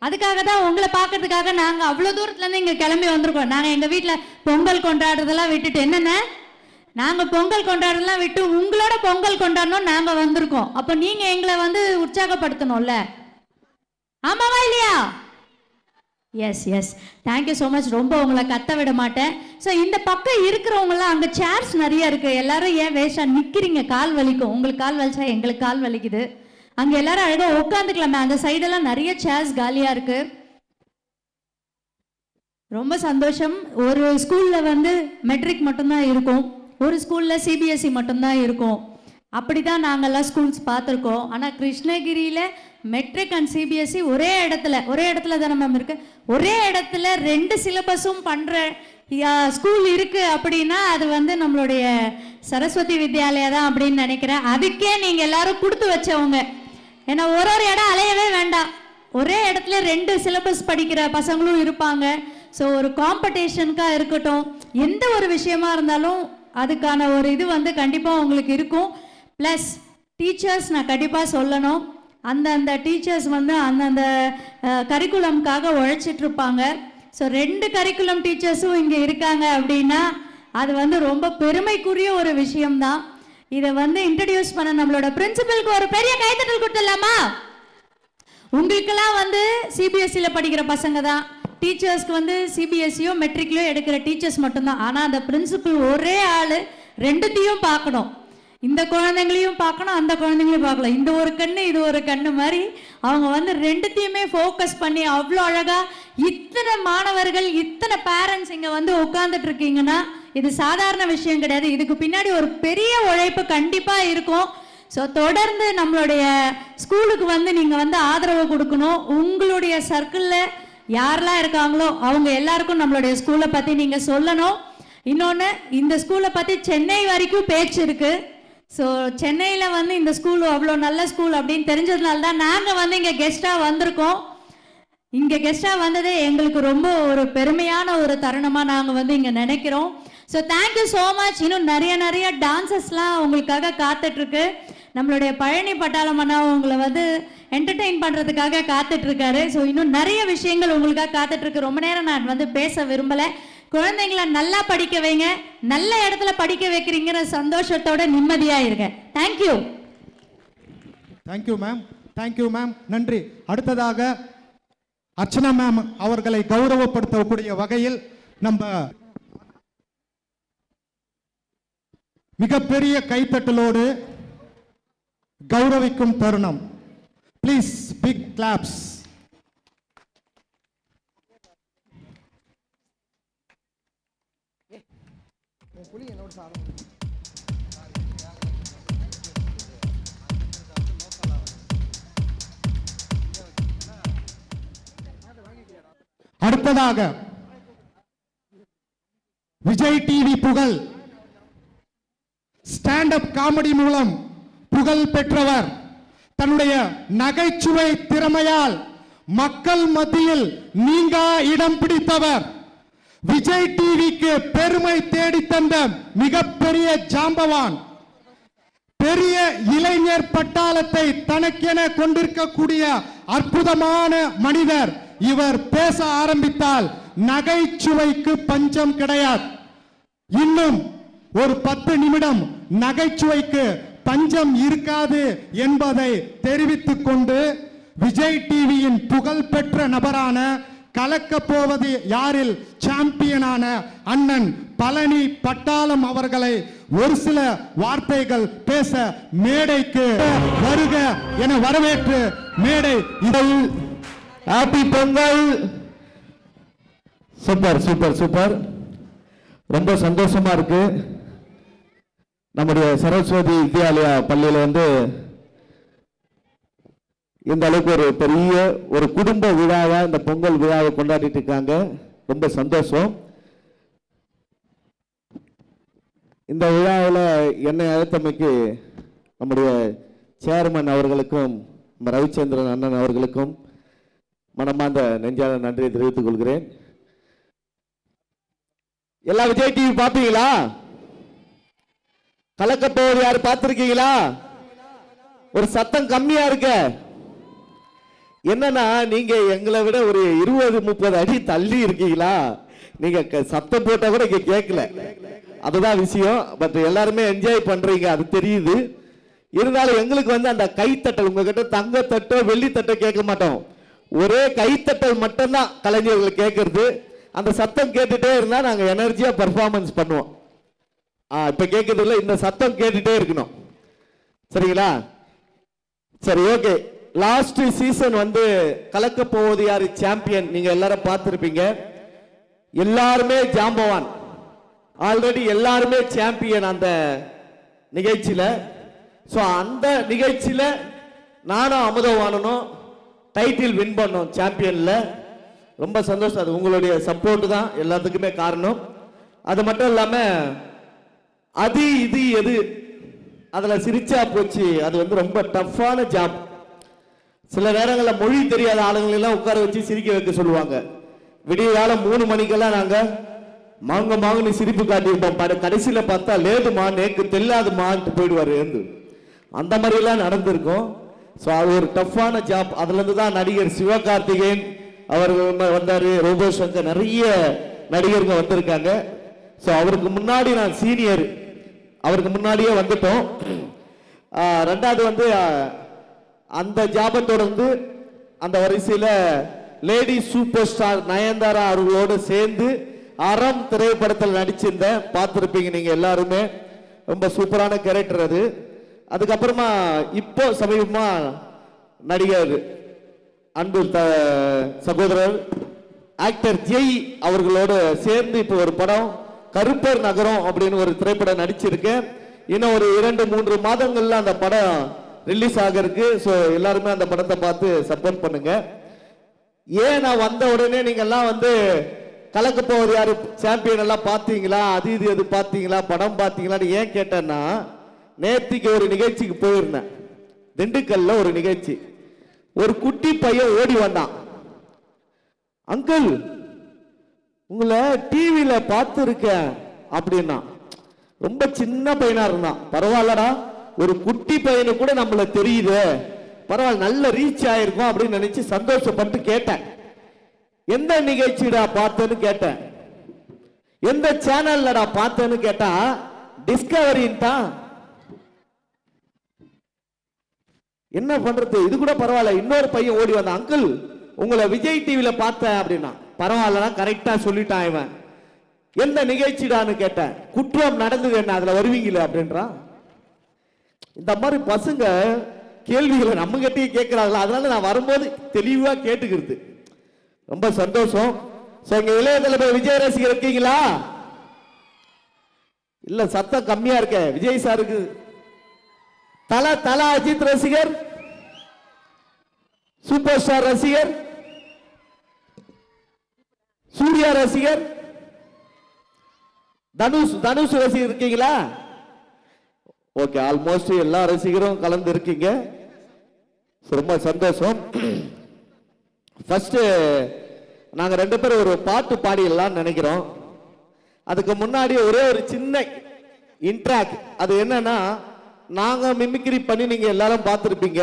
அதுக்காக தான் உங்களை பார்க்கறதுக்காக நாங்க அவ்வளவு தூரத்துல இருந்து இங்க கிளம்பி வந்திருக்கோம். நாங்க எங்க வீட்டுல பொங்கல் கொண்டாடுறதெல்லாம் விட்டுட்டு என்னென்ன நாங்க பொங்கல் கொண்டாடுறதெல்லாம் விட்டு உங்களோட பொங்கல் கொண்டாடணும் நாங்க வந்திருக்கோம். அப்ப நீங்க எங்களை வந்து உற்சாகப்படுத்தணும்ல, ஆமாவா இல்லையா? Yes yes, thank you so much. ரொம்ப உங்களை கத்த விட மாட்டேன். ஸோ இந்த பக்கம் இருக்கிறவங்களாம் அங்கே சேர்ஸ் நிறைய இருக்கு. எல்லாரும் ஏன் வேஷா நிற்கிறீங்க? கால் வலிக்கும். உங்களுக்கு கால் வலிச்சா எங்களுக்கு கால் வலிக்குது. அங்கே எல்லாரும் அழகாக உட்காந்துக்கலாமே. அந்த சைடெல்லாம் நிறைய சேர்ஸ் காலியாக இருக்கு. ரொம்ப சந்தோஷம். ஒரு ஸ்கூலில் வந்து மெட்ரிக் மட்டும்தான் இருக்கும், ஒரு ஸ்கூலில் சிபிஎஸ்சி மட்டும்தான் இருக்கும். அப்படி தான் நாங்கள்லாம் ஸ்கூல்ஸ் பார்த்துருக்கோம். ஆனால் கிருஷ்ணகிரியில் மெட்ரிக் அண்ட் சிபிஎஸ்சி ஒரே இடத்துல தானே மேம் இருக்கு. ஒரே இடத்துல 2 சிலபஸும் பண்ணுற ஸ்கூல் இருக்கு அப்படின்னா அது வந்து நம்மளுடைய சரஸ்வதி வித்யாலயா தான் அப்படின்னு நினைக்கிறேன். அதுக்கே நீங்கள் எல்லாரும் கொடுத்து வச்சவங்க. ஏன்னா ஒரு இடம் அலையவே வேண்டாம். ஒரே இடத்துல 2 சிலபஸ் படிக்கிற பசங்களும் இருப்பாங்க. ஸோ ஒரு காம்படிஷனுக்காக இருக்கட்டும், எந்த ஒரு விஷயமா இருந்தாலும் அதுக்கான ஒரு இது வந்து கண்டிப்பாக உங்களுக்கு இருக்கும். ப்ளஸ் டீச்சர்ஸ் நான் கண்டிப்பாக சொல்லணும், அந்தந்த டீச்சர்ஸ் வந்து அந்தந்த கரிக்குலம்காக உழைச்சிட்டு இருப்பாங்க. ஸோ 2 கரிக்குலம் டீச்சர்ஸும் இங்கே இருக்காங்க அப்படின்னா அது வந்து ரொம்ப பெருமைக்குரிய ஒரு விஷயம்தான். இதை வந்து இன்ட்ரடியூஸ் பண்ண நம்மளோட பிரின்சிபலுக்கு ஒரு பெரிய கைத்தட்டல் கொடுத்துடலாமா? உங்களுக்கெல்லாம் வந்து சிபிஎஸ்சியில் படிக்கிற பசங்க தான், டீச்சர்ஸ்க்கு வந்து சிபிஎஸ்சியோ மெட்ரிக்லையோ எடுக்கிற டீச்சர்ஸ் மட்டும்தான். ஆனால் அந்த பிரின்சிபல் ஒரே ஆள் 2த்தையும் பார்க்கணும். இந்த குழந்தைங்களையும் பார்க்கணும், அந்த குழந்தைங்களையும் பார்க்கலாம். இந்த ஒரு கண்ணு இது ஒரு கண்ணு மாதிரி அவங்க வந்து 2த்தையுமே ஃபோக்கஸ் பண்ணி அவ்வளோ அழகா இத்தனை மாணவர்கள் இத்தனை பேரண்ட்ஸ் இங்கே வந்து உட்காந்துட்டு இருக்கீங்கன்னா இது சாதாரண விஷயம் கிடையாது. இதுக்கு பின்னாடி ஒரு பெரிய உழைப்பு கண்டிப்பாக இருக்கும். ஸோ தொடர்ந்து நம்மளுடைய ஸ்கூலுக்கு வந்து நீங்கள் வந்து ஆதரவு கொடுக்கணும். உங்களுடைய சர்க்கிளில் யாரெல்லாம் இருக்காங்களோ அவங்க எல்லாருக்கும் நம்மளுடைய ஸ்கூலை பற்றி நீங்கள் சொல்லணும். இன்னொன்று, இந்த ஸ்கூலை பற்றி சென்னை வரைக்கும் பேச்சு இருக்குது. ஸோ சென்னையில் வந்து இந்த ஸ்கூல் அவ்வளோ நல்ல ஸ்கூல் அப்படின்னு தெரிஞ்சதுனால தான் நாங்கள் வந்து இங்கே கெஸ்ட்டாக வந்திருக்கோம். இங்கே கெஸ்ட்டாக வந்ததே எங்களுக்கு ரொம்ப ஒரு பெருமையான ஒரு தருணமாக நாங்கள் வந்து இங்கே நினைக்கிறோம். So thank you so much. இன்னும் நிறைய டான்சஸ்லாம் உங்களுக்காக காத்துட்ருக்கு. நம்மளுடைய பழனி பட்டாளம் அண்ணா உங்களை வந்து என்டர்டெயின் பண்ணுறதுக்காக காத்துட்ருக்காரு. ஸோ இன்னும் நிறைய விஷயங்கள் உங்களுக்காக காத்துட்ருக்கு. ரொம்ப நேரம் நான் வந்து பேச விரும்பலை. குழந்தைங்களை நல்லா படிக்க வைங்க, நல்ல இடத்துல படிக்க வைக்கிறீங்கிற சந்தோஷத்தோட நிம்மதியாக இருங்க. Thank you. Thank you ma'am, thank you ma'am, நன்றி. அடுத்ததாக அர்ச்சனா மேம் அவர்களை கௌரவப்படுத்தக்கூடிய வகையில் நம்ம மிகப்பெரிய கைத்தட்டலோடு கௌரவிக்கும் தருணம். Please big claps. அடுத்ததாக Vijay TV Pugazh, stand up comedy மூலம் புகழ் பெற்றவர், தன்னுடைய நகைச்சுவை திறமையால் மக்கள் மத்தியில் நீங்கா இடம் பிடித்தவர், விஜய் டிவிக்கு பெருமை தேடி தந்த மிகப்பெரிய ஜாம்பவான், பெரிய இளைஞர் பட்டாளத்தை தனக்கென கொண்டிருக்கக்கூடிய அற்புதமான மனிதர். இவர் பேச ஆரம்பித்தால் நகைச்சுவைக்கு பஞ்சம் கிடையாது. இன்னும் ஒரு 10 நிமிடம் நகைச்சுவைக்கு பஞ்சம் இருக்காது என்பதை தெரிவித்துக் கொண்டு விஜய் டிவியின் புகழ் பெற்ற நபரான கலக்க போவது யாரில் சாம்பியனான அண்ணன் பழனி பட்டாளம் அவர்களை ஒரு சில வார்த்தைகள் பேச மேடைக்கு வருக என வரவேற்று மேடை இதில் happy Pongal. Super super super. ரொம்ப சந்தோஷமா இருக்கு. நம்முடைய சரஸ்வதி வித்யாலயா பள்ளியில வந்து இந்த அளவுக்கு ஒரு பெரிய ஒரு குடும்ப விழாவா இந்த பொங்கல் விழாவை கொண்டாடிட்டு இருக்காங்க. ரொம்ப சந்தோஷம். இந்த விழாவில் என்னை அழைத்தமைக்கு நம்முடைய சேர்மன் அவர்களுக்கும் ரவிச்சந்திரன் அண்ணன் அவர்களுக்கும் மனமார்ந்த நெஞ்சான நன்றியை தெரிவித்துக் கொள்கிறேன். எல்லா விஜய் டிவி பார்ப்பீங்களா? கலக்கப்போவது யாரு பார்த்திருக்கீங்களா? ஒரு சத்தம் கம்மியா இருக்க. என்னன்னா நீங்க எங்களை விட ஒரு 20-30 அடி தள்ளி இருக்கீங்களா, நீங்க சத்தம் போட்டா கூட இங்க கேட்கல, அதுதான் விஷயம். பட் எல்லாருமே என்ஜாய் பண்றீங்க, அது தெரியுது. இருந்தாலும் எங்களுக்கு வந்து அந்த கைத்தட்டல், உங்ககிட்ட தங்க தட்டோ வெள்ளி தட்டோ கேட்க மாட்டோம், ஒரே கைத்தட்டல் மட்டும்தான் கலைஞர்கள் கேட்கறது. அந்த சத்தம் கேட்டுட்டே இருந்தா நாங்க எனர்ஜியா பெர்ஃபார்மன்ஸ் பண்ணுவோம். இப்ப கேட்கறதுல இந்த சத்தம் கேட்டுட்டே இருக்கணும், சரிங்களா? சரி, ஓகே. லாஸ்ட் சீசன் வந்து கலக்க போவது யாரு சாம்பியன் நீங்க எல்லாரும் பார்த்திருப்பீங்க. எல்லாருமே ஜாம்பவான், ஆல்ரெடி எல்லாருமே சாம்பியன் அந்த நிகழ்ச்சியில. ஸோ அந்த நிகழ்ச்சியில நானும் அமுதவானனும் டைட்டில் வின் பண்ணோம் சாம்பியன்ல. ரொம்ப சந்தோஷம், அது உங்களுடைய சப்போர்ட் தான் எல்லாத்துக்குமே காரணம். அது மட்டும் இல்லாம அது இது எது அதுல சிரிச்சா போச்சு, அது வந்து ரொம்ப டஃப்பான ஜாப். சில நேரங்களில் மொழி தெரியாத ஆளுங்களெல்லாம் உட்கார வச்சு சிரிக்க வைக்க சொல்லுவாங்க. விடிய காலம் 3 மணிக்கெல்லாம் நாங்க மாங்க மாங்கன்னு சிரிப்பு காட்டியிருப்போம். கடைசியில பார்த்தா லேதுமா நேக்கு தெல்லாதுமான்ட்டு போயிடுவாரு எழுந்து. அந்த மாதிரி எல்லாம் நடந்திருக்கும். ஸோ அது ஒரு டஃப்பான ஜாப். அதுல இருந்து தான் நடிகர் சிவகார்த்திகேயன் அவர்கள் வந்தாரு, ரோபோ சங்கர், நிறைய நடிகர்கள் வந்திருக்காங்க. ஸோ அவருக்கு முன்னாடி நான் சீனியர், அவருக்கு முன்னாடியே வந்துட்டோம். ரெண்டாவது வந்து அந்த ஜாபை தொடர்ந்து அந்த வரிசையில் லேடி சூப்பர் ஸ்டார் நயன்தாரா அவர்களோடு சேர்ந்து அறம் திரைப்படத்தில் நடிச்சிருந்தேன், பார்த்துருப்பீங்க நீங்க எல்லாருமே. ரொம்ப சூப்பரான கேரக்டர் அது. அதுக்கப்புறமா இப்போ சமீபமா நடிகர் அன்பு சகோதரர் ஆக்டர் ஜெய் அவர்களோடு சேர்ந்து இப்போ ஒரு படம் கருப்பர் நகரம் அப்படின்னு ஒரு திரைப்படம் நடிச்சிருக்கேன். இன்னும் ஒரு 2-3 மாதங்கள்ல அந்த படம் ரிலீஸ் ஆகிருக்கு. ஸோ எல்லாருமே அந்த படத்தை பார்த்து சப்போர்ட் பண்ணுங்க. ஏன் நான் வந்த உடனே நீங்க எல்லாம் வந்து கலக்க போவது யாரு சாம்பியன் எல்லாம் பார்த்தீங்களா, அது இது எது பார்த்தீங்களா, படம் பார்த்தீங்களான்னு ஏன் கேட்டேன்னா, நேத்திக்கு ஒரு நிகழ்ச்சிக்கு போயிருந்தேன், திண்டுக்கல்ல ஒரு நிகழ்ச்சி. ஒரு குட்டி பையன் ஓடி வந்தான், அங்கிள் உங்களை டிவியில பார்த்து இருக்கேன் அப்படின்னா. ரொம்ப சின்ன பையனா இருந்தான். பரவாயில்லடா, ஒரு குட்டி பையனு கூட நம்மள தெரியுது, பரவாயில்ல, நல்ல ரீச் ஆயிருக்கும் அப்படின்னு நினைச்சு சந்தோஷப்பட்டு கேட்டேன். எந்த நிகழ்ச்சிடா பார்த்தேன்னு கேட்டேன். எந்த சேனல்லடா பார்த்தேன்னு கேட்டா டிஸ்கவரின்ட்டா. என்ன பண்றது, இது கூட பரவாயில்ல. இன்னொரு பையன் ஓடி வந்தான், அங்கிள் உங்களை விஜய் டிவியில பார்த்தேன் அப்படின்னா. பரவாயில்லடா, கரெக்டா சொல்லிட்டான் இவன். எந்த நிகழ்ச்சிடான்னு கேட்டேன். குற்றம் நடந்தது என்ன, அதுல வருவீங்களே அப்படின்றான். இந்த மாதிரி பசங்க கேள்விகளை நம்ம கிட்டே கேட்கிறாங்களா, அதனால நான் வரும்போது தெளிவா கேட்டுக்கிறது. ரொம்ப சந்தோஷம். இங்க இளைய தலைவர் விஜய் ரசிகர் இருக்கீங்களா? இல்ல, சத்தம் கம்மியா இருக்க. விஜய் சாருக்கு தல அஜித் ரசிகர், சூப்பர் ஸ்டார் ரசிகர், சூர்யா ரசிகர், தனுஷ் ரசிகர் இருக்கீங்களா? ஓகே, ஆல்மோஸ்ட் எல்லா ரசிகரும் கலந்து இருக்கீங்க. ரொம்ப சந்தோஷம். ஃபர்ஸ்ட் நாங்க 2 பேரும் ஒரு பாட்டு பாடிடலாம்னு நினைக்கிறோம். அதுக்கு முன்னாடி ஒரே ஒரு சின்ன இன்ட்ராக்ட். அது என்னன்னா, நாங்க மிமிக்ரி பண்ணி நீங்க எல்லாரும் பார்த்துருப்பீங்க.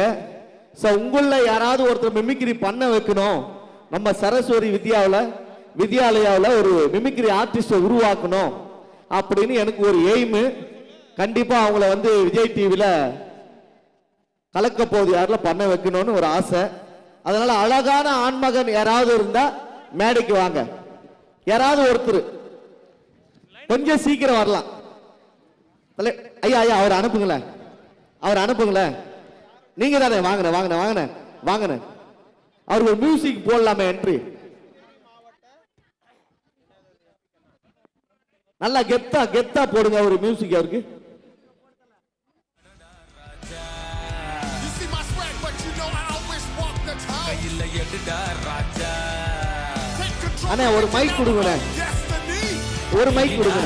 ஸோ உங்கள யாராவது ஒருத்தர் மிமிக்ரி பண்ண வைக்கணும், நம்ம சரஸ்வதி வித்யாலயாவில் ஒரு மிமிக்ரி ஆர்டிஸ்டை உருவாக்கணும் அப்படின்னு எனக்கு ஒரு எய்மு. கண்டிப்பா அவங்கள வந்து விஜய் டிவியில கலக்க போது யாருல பண்ண வைக்கணும்னு ஒரு ஆசை. அதனால அழகான ஆண்மகன் யாராவது இருந்தா மேடைக்கு வாங்க. யாராவது ஒருத்தர் கொஞ்சம் சீக்கிரம் வரலாம். ஐயா ஐயா, அவர் அனுப்புங்களேன், அவர் அனுப்புங்களேன். நீங்க தானே, வாங்கின அவருக்கு ஒரு மியூசிக் போடலாமே, என்ட்ரி நல்லா கெத்தா போடுங்க ஒரு மியூசிக் அவருக்கு. அண்ணா ஒரு மைக் கொடுங்க, ஒரு மைக் கொடுங்க,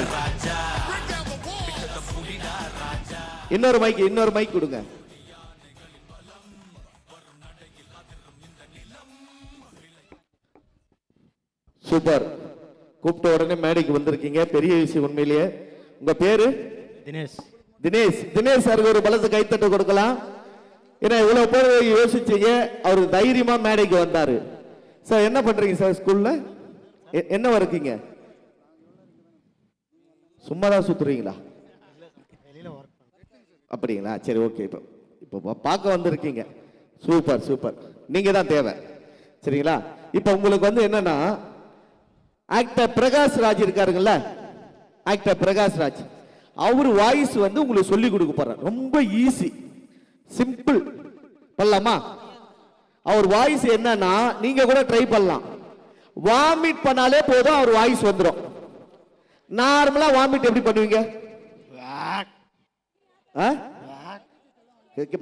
இன்னொரு மைக் கொடுங்க. சூப்பர், கூப்பிட்ட உடனே மேடைக்கு வந்திருக்கீங்க, பெரிய விஷயம் உண்மையிலேயே. உங்க பேரு? தினேஷ் சாருக்கு ஒரு பலத்த கைத்தட்டு கொடுக்கலாம். ஏன்னா இவ்வளவு பேர் யோசிச்சீங்க, அவர் தைரியமா மேடைக்கு வந்தாரு. சார் என்ன பண்றீங்க சார் ஸ்கூல்ல? என்ன இருக்கீங்க? சும்மா தான் சுத்துறீங்களா? அப்படிங்களா? சரி, ஓகே. இப்போ பார்க்க வந்திருக்கீங்க. சூப்பர் சூப்பர், நீங்க தான் தேவை. சரிங்களா? இப்போ உங்களுக்கு வந்து என்னன்னா, ஆக்டர் பிரகாஷ் ராஜ் இருக்காருங்கல்ல, ஆக்டர் பிரகாஷ் ராஜ், அவர் வாய்ஸ் வந்து உங்களுக்கு சொல்லி கொடுக்க போறார். ரொம்ப ஈஸி, சிம்பிள். பண்ணலாமா? அவர் வாய்ஸ் என்னன்னா, நீங்க கூட ட்ரை பண்ணலாம். வாமிட் பண்ணாலே போதும், அவர் வாய்ஸ் வந்துடும். நார்மலா வாமிட் எப்படி பண்ணுவீங்க?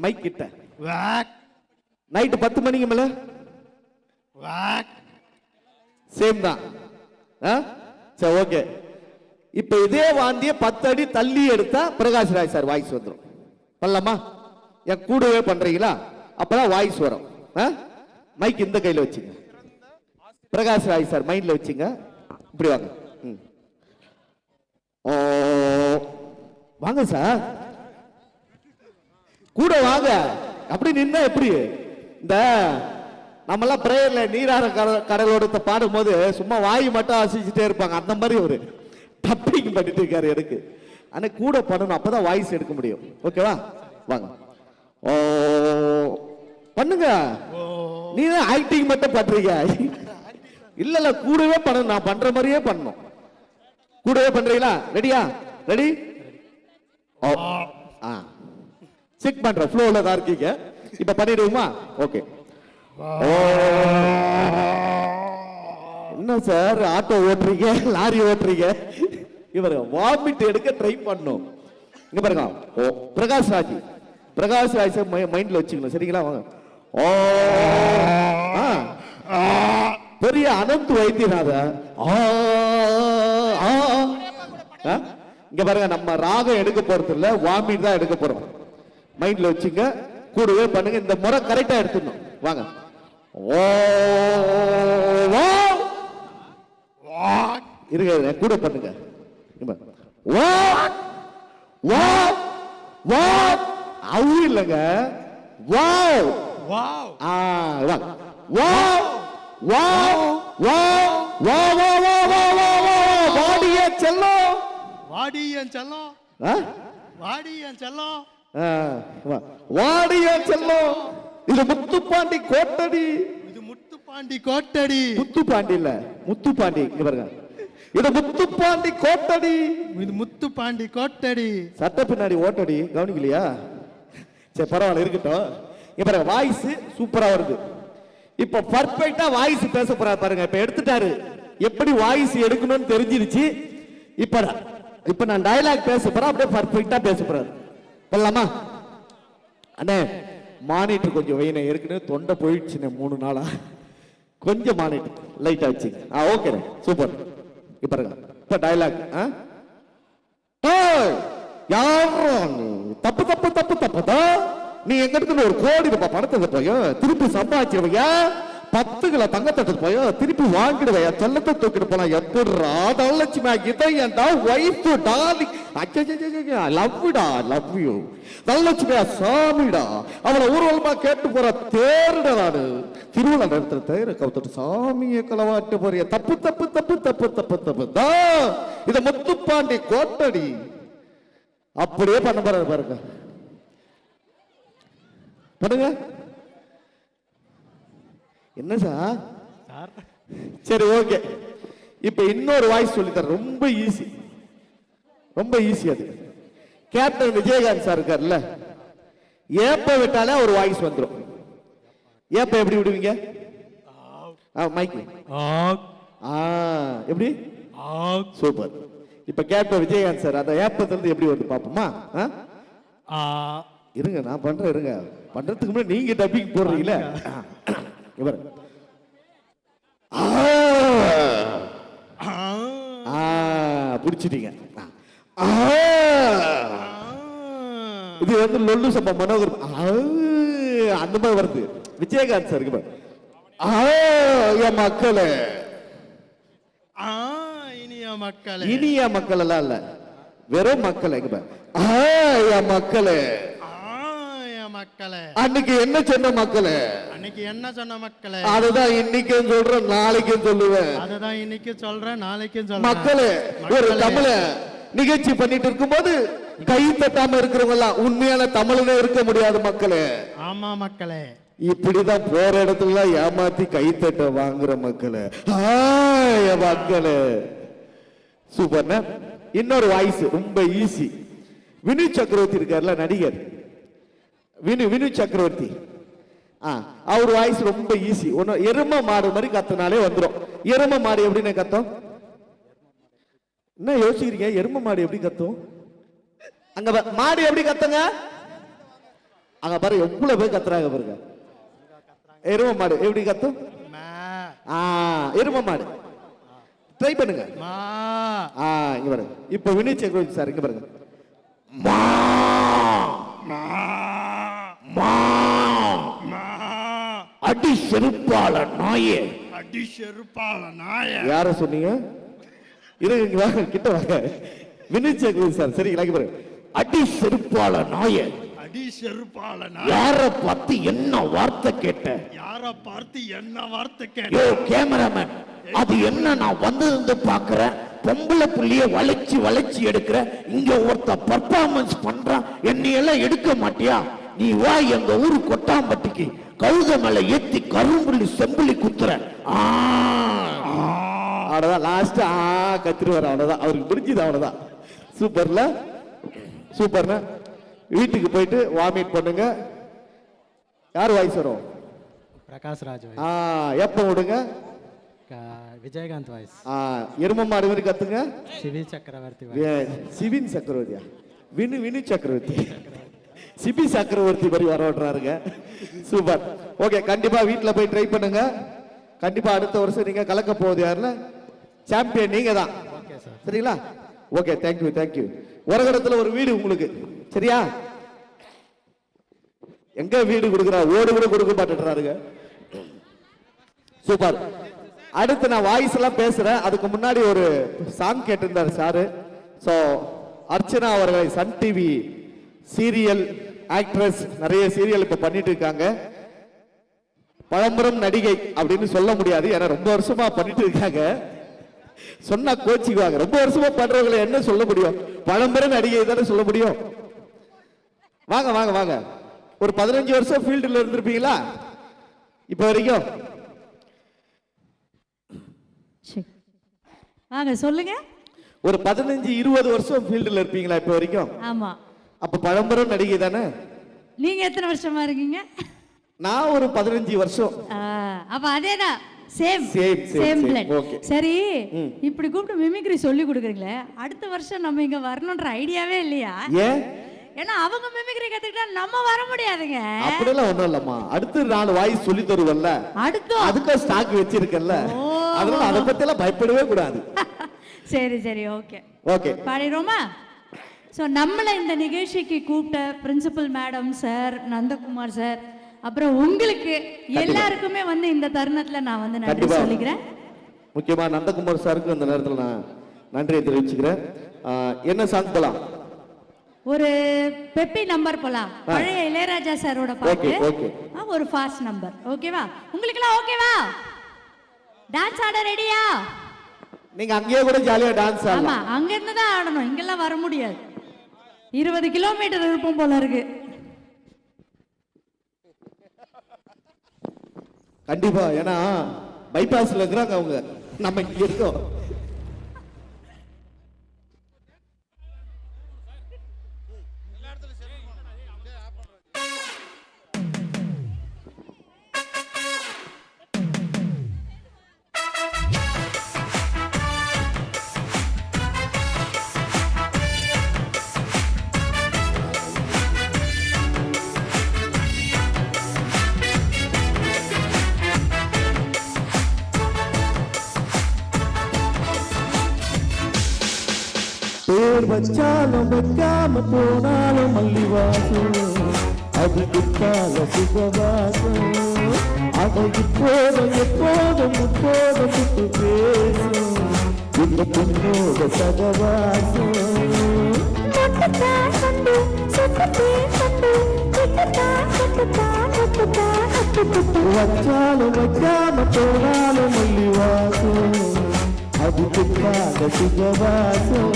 மைக் கிட்ட நைட்டு 10 மணிக்கு மேல சேம் தான். சரி, ஓகே. இப்ப இதே வாந்திய 10 அடி தள்ளி எடுத்தா பிரகாஷ் ராஜ் சார் வாய்ஸ் வந்துடும். பண்ணலாமா? என் கூடவே பண்றீங்களா? அப்பதான் வாய்ஸ் வரும். மைக் இந்த கையில வச்சுங்க. பிரகாஷ் ராஜ் சார் மைண்ட்ல வச்சுங்க. இப்படி வாங்க. வாங்க சார், கூட வாங்க. அப்படி நின்னா எப்படி? இந்த நம்மெல்லாம் பிரேயர்ல நீராற கடலோட பாடும் போது சும்மா வாய் மட்டும் அசைச்சுட்டே இருப்பாங்க, அந்த மாதிரி ஒரு டப்பிங் பண்ணிட்டு இருக்காரு எனக்கு. ஆனா கூட பண்ணணும், அப்பதான் வாய்ஸ் எடுக்க முடியும். ஓகேவா? வாங்க. ஓ பண்ணுங்க. நீ தான் ஆக்டிங் மட்டும் பண்றீங்க. இல்ல இல்ல, கூடவே பண்ணணும். நான் பண்ற மாதிரியே பண்ணணும். கூடவே பண்றீங்களா? ரெடியா? ரெடி? செக் பண்ற ஃப்ளோல தான் இருக்கீங்க. இப்ப பண்ணிடுவோமா? ஓகே. என்ன சார் ஆட்டோ ஓட்டுறீங்க, லாரி ஓட்டுறீங்க? இவர் வாமிட் எடுக்க ட்ரை பண்ணும். இங்க பாருங்க. ஓ பிரகாஷ் ராஜ், பிரகாஷ் ராஜ் மைண்ட்ல வச்சுக்கணும். சரிங்களா? வாங்க. ஓ பெரிய அனந்த் வைத்தியநாத. இங்க பாருங்க, நம்ம ராகம் எடுக்க போறது இல்ல, வாமிட் தான் எடுக்க போறோம். மைண்ட்ல வச்சுங்க, கூடவே பண்ணுங்க. இந்த முறை கரெக்டா எடுத்துடணும். வாங்க. ஓ இருங்க, கூட பண்ணுங்க. அவு இல்லங்க, வாவ் வாவ். வாங்க. Wow wow wow wow wow wow. வாடிய செல்லம், வாடியன் செல்லம், வாடியன் செல்லம், வாடியன் செல்லம். இது முத்துப்பாண்டி கோட்டடி. இது முத்துப்பாண்டி கோட்டடி. முத்துப்பாண்டி இல்ல, முத்துப்பாண்டி. இங்க பாருங்க, இது முத்துப்பாண்டி கோட்டடி. இது முத்துப்பாண்டி கோட்டடி. சட்ட பின்னாடி ஓட்டடி. கவனிக்கலையா? சரி, பரவாயில்ல, இருக்கட்டும். இங்க பாருங்க, வாய்ஸ் சூப்பரா வருது. இப்ப பர்ஃபெக்ட்டா வாய்ஸ் பேச போறாரு பாருங்க. இப்ப எடுத்துட்டாரு, எப்படி வாய்ஸ் எடுக்கணும்னு தெரிஞ்சிருச்சு. இப்ப நான் டயலாக் பேச போறேன், அப்படியே பர்ஃபெக்ட்டா பேச போறாரு. பண்ணலாமா? அண்ணே மானிட்டர் கொஞ்சம் வைன, ஏற்கனவே தொண்டை போயிடுச்சுண்ணே 3 நாளா. கொஞ்சம் மானிட்டர் லைட்டா வச்சு. Okay, super. இப்ப இப்ப டயலாக். யாரும் தப்பு தப்பு தப்பு தப்பு நீ எங்க இடத்துல 1 கோடி ரூபாய் பணத்தை போய் திருப்பி சம்பாதிச்சிருவையா, 10 கிலோ தங்கத்தை போய் திருப்பி வாங்கிடுவையா, செல்லத்தை தூக்கிட்டு போலாம். எப்படிடா தனலட்சுமி இதயண்டா வைஃப் டார்லிங், லவ்டா, லவ் யூ தனலட்சுமியா, சாமிடா, அவளை ஊர்வலமா கேட்டு போற தேருடா. நானு திருவிழா நடத்துற தேர கவுத்துட்டு சாமியை களவாட்டு போறிய. தப்பு தப்பு தப்பு தப்பு தப்பு தப்பு தான். இத முத்துப்பாண்டி கோட்டடி. அப்படியே பண்ண போறாரு பாருங்க. பண்ணுங்க. என்ன சார்? சரி, ஓகே. இப்ப இன்னொரு வாய்ஸ் சொல்லி தர, ரொம்ப ஈஸி, ரொம்ப ஈஸி. அது கேப்டன் விஜயகாந்த் சார் இருக்காருல்ல, ஏப்ப விட்டாலே ஒரு வாய்ஸ் வந்துடும். ஏப்ப எப்படி விடுவீங்க? மைக் எப்படி? சூப்பர். இப்ப கேப்டன் விஜயகாந்த் சார் அந்த ஏப்பத்துல இருந்து எப்படி வருது பாப்போமா? இருங்க, நான் பண்றேன். இருங்க, பண்றதுக்கு முன்னாடி நீங்க டப்பிங் போடுறீங்களே. இவர் புடிச்சிட்டீங்க. இது வந்து லொல்லு சம்பா மனோகர் அந்த மாதிரி வருது. விஜயகாந்த் சார் என் மக்களே, இனிய மக்களே, இனிய மக்கள் எல்லாம் இல்ல, வெறும் மக்கள். என் மக்களே, மக்களே. அன்னைக்கு என்ன சொன்ன மக்களே? அன்னைக்கு என்ன சொன்ன மக்களே? அதுதான் இன்னைக்கும் சொல்றேன், நாளைக்கும் சொல்லுவேன். அதுதான் இன்னைக்கு சொல்றேன், நாளைக்கும் சொல்றேன். மக்களே, ஒரு தமிழ நிகழ்ச்சி பண்ணிட்டு இருக்கும்போது கை தட்டாம இருக்கிறவங்க எல்லாம் உண்மையான தமிழனே இருக்க முடியாது மக்களே. ஆமா மக்களே. இப்படிதான் போற இடத்துல ஏமாத்தி கை தட்ட வாங்குற மக்களே. மக்களே சூப்பர்னா. இன்னொரு வாய்ஸ் ரொம்ப ஈஸி. வினு சக்கரவர்த்தி இருக்கார்ல நடிகர், வினு சக்கரவர்த்தி. அவர் வாய்ஸ் ரொம்ப ஈஸி. ஒன்னு எரும மாடு மாதிரி கத்தினாலே வந்துடும். எரும மாடு எப்படின்னு கத்தும்? என்ன யோசிக்கிறீங்க? எரும மாடு எப்படி கத்தும்? அங்க மாடு எப்படி கத்துங்க? அங்க பாருங்க எவ்வளவு பேர் கத்துறாங்க பாருங்க. எரும மாடு எப்படி கத்தும்? எரும மாடு ட்ரை பண்ணுங்க. இங்க பாருங்க. இப்ப வினய் சக்கரவர்த்தி சார் இங்க பாருங்க. அடி செருப்பால நாயே, அடி செருப்பால நாயே. யார சொன்னீங்க? இங்க வாங்க, கிட்ட வாங்க. வினய் சக்கரவர்த்தி சார் சரிங்களா? இங்க பாருங்க. அடி செருப்பால நாயே, அடி செருப்பால நாயே. யார பார்த்து என்ன வார்த்தை கேட்ட? யார பார்த்து என்ன வார்த்தை கேட்ட? யோ கேமராமேன், அது என்ன நான் வந்து பாக்குறேன், பொம்பளை புள்ளிய வளைச்சு வளைச்சு எடுக்கிற, இங்க ஒருத்த பர்ஃபார்மன்ஸ் பண்றான், என்னையெல்லாம் எடுக்க மாட்டியா? நீ வா எங்க ஊரு கொட்டாம்பட்டிக்கு, கழுத மேல ஏத்தி கரும்புள்ளி செம்புள்ளி குத்துற. அவ்வளவுதான் லாஸ்ட் கத்திருவார். அவ்வளவுதான், அவருக்கு புரிஞ்சுது. அவ்வளவுதான். சூப்பர்ல, சூப்பர்னா. வீட்டுக்கு போயிட்டு வாமிட் பண்ணுங்க. யார் வாய்ஸ் வரும்? பிரகாஷ் ராஜ். எப்ப விடுங்க? விஜயகாந்த் வாய்ஸ். எரும மாடு மாதிரி கத்துங்க. சிவி சக்கரவர்த்தி. சிவின் சக்கரவர்த்தியா? வினு சக்கரவர்த்தி. சிபி சக்கரவர்த்தி மாதிரி வர விடுறாருங்க. சூப்பர். ஓகே, கண்டிப்பா வீட்டுல போய் ட்ரை பண்ணுங்க. கண்டிப்பா அடுத்த வருஷம் நீங்க கலக்க போகுது யாருல சாம்பியன் நீங்க தான். சரிங்களா? Okay, thank you thank you. உரகடத்துல ஒரு வீடு உங்களுக்கு, சரியா? எங்க வீடு கொடுக்குறா, ஓடு கூட கொடுக்க மாட்டேன்றாருங்க. சூப்பர். அடுத்து நான் வாய்ஸ் எல்லாம் பேசுறேன். அதுக்கு முன்னாடி ஒரு சாங் கேட்டிருந்தாரு சாரு. சோ அர்ச்சனா அவர்களை சன் டிவி சீரியல் ஆக்ட்ரஸ், நிறைய சீரியல் இப்ப பண்ணிட்டு இருக்காங்க. பழம்பெரும் நடிகை அப்படின்னு சொல்ல முடியாது, ஏன்னா ரொம்ப வருஷமா பண்ணிட்டு இருக்காங்க. சொன்னா கோச்சிக்குவாங்க. ரொம்ப வருஷமா பண்றவங்களை என்ன சொல்ல முடியும்? பழம்பெரும் நடிகை தானே சொல்ல முடியும். வாங்க வாங்க வாங்க. ஒரு 15 வருஷம் ஃபீல்டுல இருந்திருப்பீங்களா இப்ப வரைக்கும்? வாங்க சொல்லுங்க. ஒரு 15-20 வருஷம் ஃபீல்டுல இருப்பீங்களா இப்ப வரைக்கும்? ஆமா. அப்ப பழம்பெரும் நடிகை தானே. நீங்க எத்தனை வருஷமா இருக்கீங்க? நான் ஒரு 15 வருஷம். அப்ப அதேதான். Same blood. சரி, இப்படி கூப்பிட்டு மிமிக்ரி சொல்லி கொடுக்குறீங்களே, அடுத்த வருஷம் நம்ம இங்க வரணும்ன்ற ஐடியாவே இல்லையா? ஏன்? ஏன்னா அவங்க மிமிக்ரி கத்துக்கிட்டா நம்ம வர முடியாதுங்க. அப்படிலாம் ஒண்ணும் இல்லம்மா. அடுத்து 4 வாய்ஸ் சொல்லி தருவல்ல, அதுக்கு ஸ்டாக் வச்சிருக்கல, அதனால அதை பத்தி எல்லாம் பயப்படவே கூடாது. சரி சரி, ஓகே ஓகே, பாடிரோமா? ஸோ நம்மளை இந்த நிகழ்ச்சிக்கு கூப்பிட்ட principal madam sir, Nandakumar sir, அப்புறம் உங்களுக்கு எல்லாருக்குமே வந்து இந்த தருணத்துல நான் வந்து நன்றி சொல்லிக்கிறேன். முக்கியமா நந்தகுமார் சாருக்கு இந்த நேரத்தில் நான் நன்றியை தெரிவிச்சுக்கிறேன். என்ன சாங் போலாம்? ஒரு பெப்பி நம்பர் போலாம். பழைய இளையராஜா சாரோட பாட்டு, ஒரு ஃபாஸ்ட் நம்பர். ஓகேவா? உங்களுக்கு எல்லாம் ஓகேவா? டான்ஸ் ஆட ரெடியா? நீங்க அங்கேயே கூட ஜாலியா டான்ஸ் ஆடலாம். ஆமா, அங்க இருந்து தான் ஆடணும், இங்கெல்லாம் வர முடியாது. 20 கிலோமீட்டர் இருப்போம் போல இருக்கு. கண்டிப்பா, ஏன்னா பைபாஸ்ல இருக்கிறாங்க அவங்க, நம்ம இங்க இருக்கோம். பேர் வச்சாலும் வைக்காம போனாலும் மல்லிவாசம், அது குத்தால சுகவாசம். அதை இப்போதும் எப்போதும் முப்போதும் விட்டு பேசும் இந்த பொண்ணோட சகவாசம். வச்சாலும் வைக்காம போனாலும் மல்லி வாசம் அது திக்காத சுகவாசம்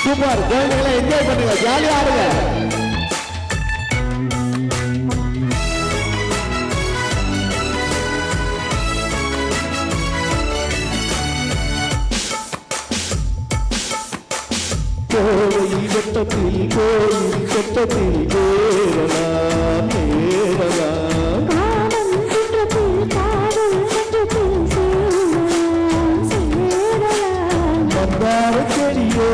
சூப்பர். குழந்தைகளை என்ஜாய் பண்ணுங்க, ஜாலியா ஆடுங்க. கோயில் வெட்டத்தில் கோயில் வெட்டத்தில் ஏறலாம் ஏறலாம் மந்தார செடியோ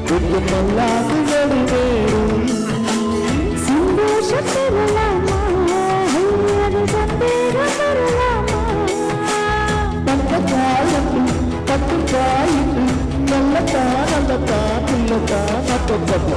கொஞ்சம் மல்லாது வேறும் பக்கத்தாயிட்டு பக்கத்தாயிட்டு நல்லத்தா நல்லத்தா நல்லத்தா நப்பப்பா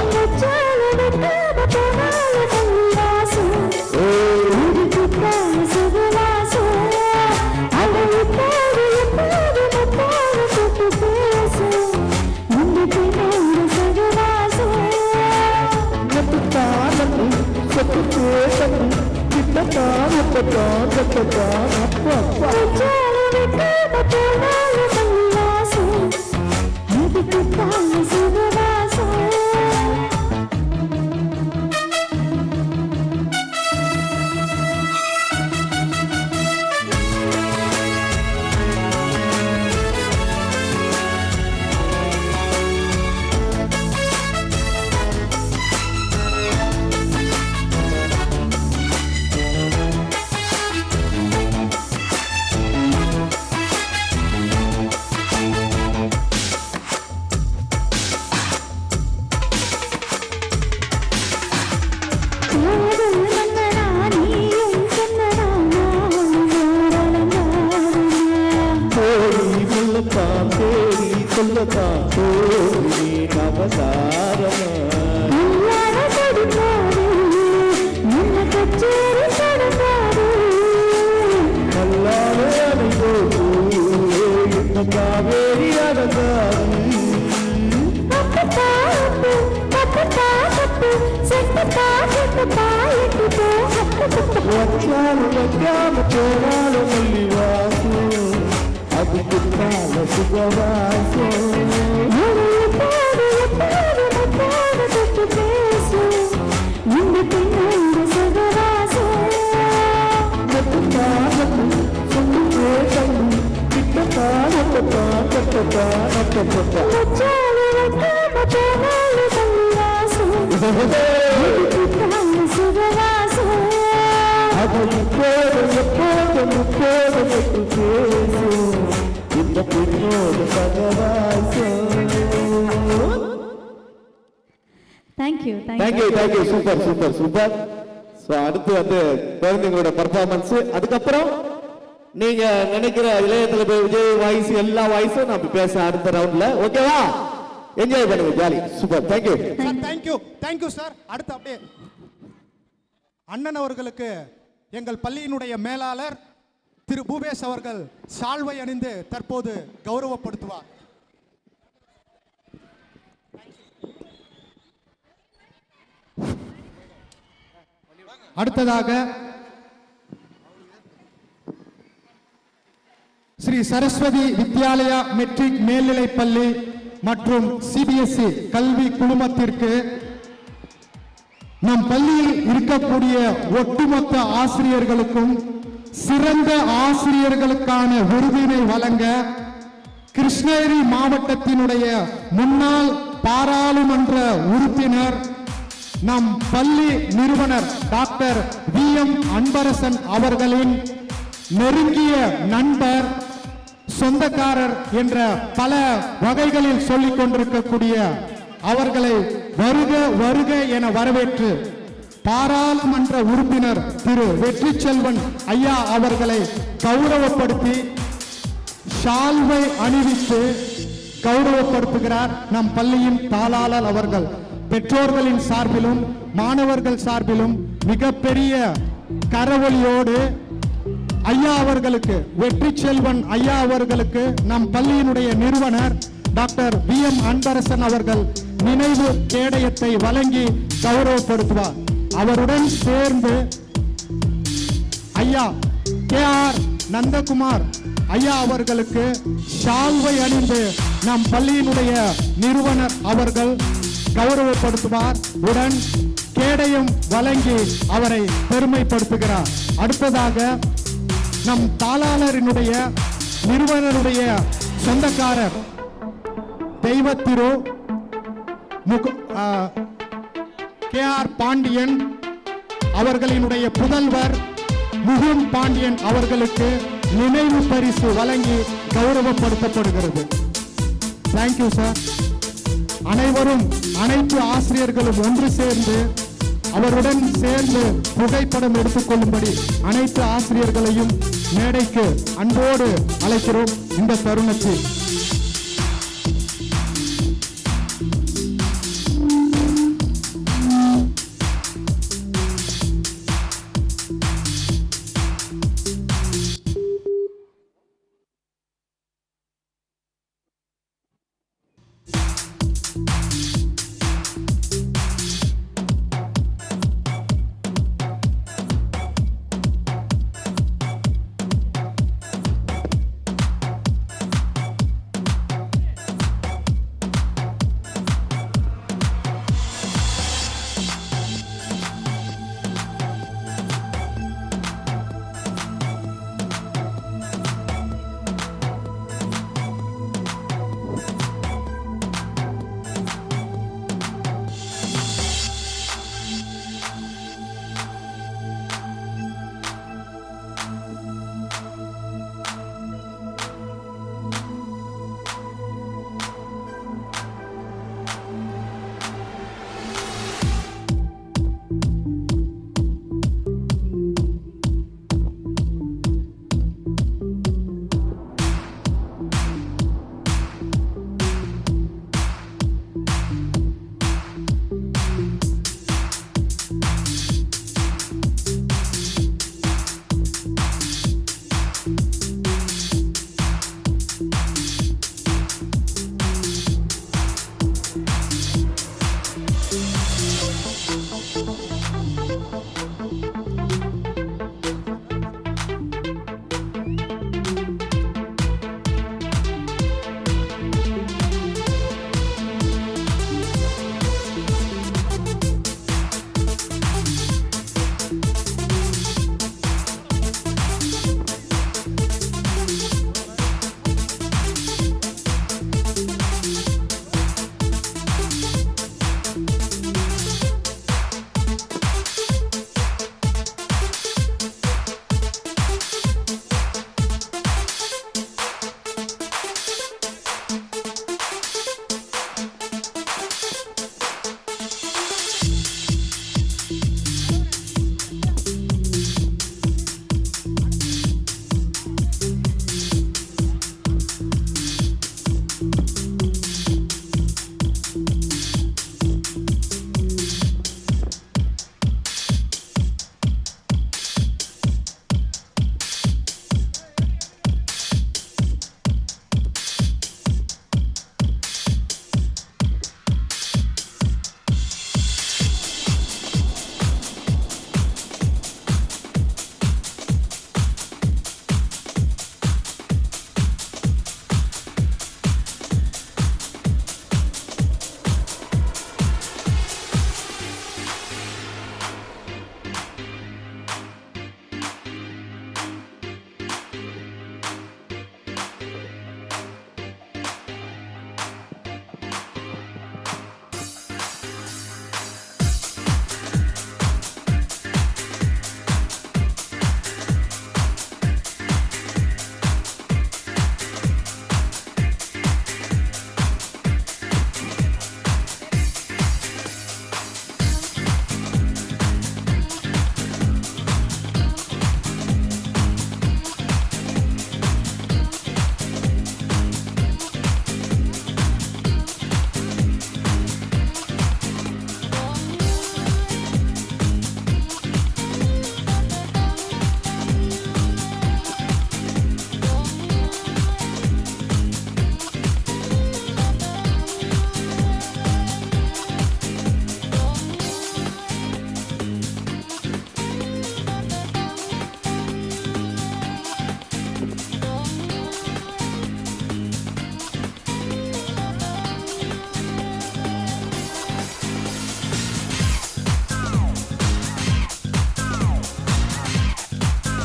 சூப்பர் சூப்பர் சூப்பர். அடுத்து வந்து குழந்தைங்களோட பர்ஃபார்மன்ஸ், அதுக்கப்புறம் நீங்க நினைக்கிற இளையத்துல போய் விஜய் வாய்ஸ் எல்லா வாய்ஸும் நம்ம பேச அடுத்த ரவுண்ட்ல. ஓகேவா? என்ஜாய் பண்ணுங்க, jolly. Super. Thank you thank you thank you sir. அடுத்து அப்படியே அண்ணன் அவர்களுக்கு எங்கள் பள்ளியினுடைய மேலாளர் திரு பூபேஷ் அவர்கள் சால்வை அணிந்து தற்போது கௌரவப்படுத்துவார். அடுத்ததாக ஸ்ரீ சரஸ்வதி வித்யாலயா மெட்ரிக் மேல்நிலைப் பள்ளி மற்றும் சிபிஎஸ்இ கல்வி குழுமத்திற்கு நம் பள்ளியில் இருக்கக்கூடிய ஒட்டுமொத்த ஆசிரியர்களுக்கும் சிறந்த ஆசிரியர்களுக்கான விருதினை வழங்க கிருஷ்ணகிரி மாவட்டத்தினுடைய முன்னாள் பாராளுமன்ற உறுப்பினர் நம் பள்ளி நிறுவனர் டாக்டர் வி.எம். அன்பரசன் அவர்களின் நெருங்கிய நண்பர், சொந்தக்காரர் என்ற பல வகைகளில் சொல்லிக் கொண்டிருக்கக்கூடிய அவர்களை வருக வருக என வரவேற்று பாராளுமன்ற உறுப்பினர் திரு வெற்றி செல்வன் ஐயா அவர்களை கௌரவப்படுத்தி ஷால்வை அணிவித்து கௌரவப்படுத்துகிறார் நம் பள்ளியின் தாளாளர் அவர்கள். பெற்றோர்களின் சார்பிலும் மாணவர்கள் சார்பிலும் மிகப்பெரிய கரவொலியோடு ஐயா அவர்களுக்கு, வெற்றி செல்வன் ஐயா அவர்களுக்கு நம் பள்ளியினுடைய நிறுவனர் டாக்டர் VM அன்பரசன் அவர்கள் நினைவு கேடயத்தை வழங்கி கௌரவப்படுத்துவார். அவருடன் சேர்ந்து ஐயா KR நந்தகுமார் ஐயா அவர்களுக்கு ஷால்வை அணிந்து நம் பள்ளியினுடைய நிறுவனர் அவர்கள் கௌரவப்படுத்துவார். உடன் கேடயம் வழங்கி அவரை பெருமைப்படுத்துகிறார். அடுத்ததாக நம் தாளாளரினுடைய நிறுவனருடைய சொந்தக்காரர் தெய்வத்திரு KR பாண்டியன் அவர்களினுடைய புதல்வர் முகுந்த் பாண்டியன் அவர்களுக்கு நினைவு பரிசு வழங்கி கௌரவப்படுத்தப்படுகிறது. Thank you sir. அனைவரும், அனைத்து ஆசிரியர்களும் ஒன்று சேர்ந்து அவருடன் சேர்ந்து புகைப்படம் எடுத்துக்கொள்ளும்படி அனைத்து ஆசிரியர்களையும் மேடைக்கு அன்போடு அழைக்கிறோம். இந்த தருணத்தில்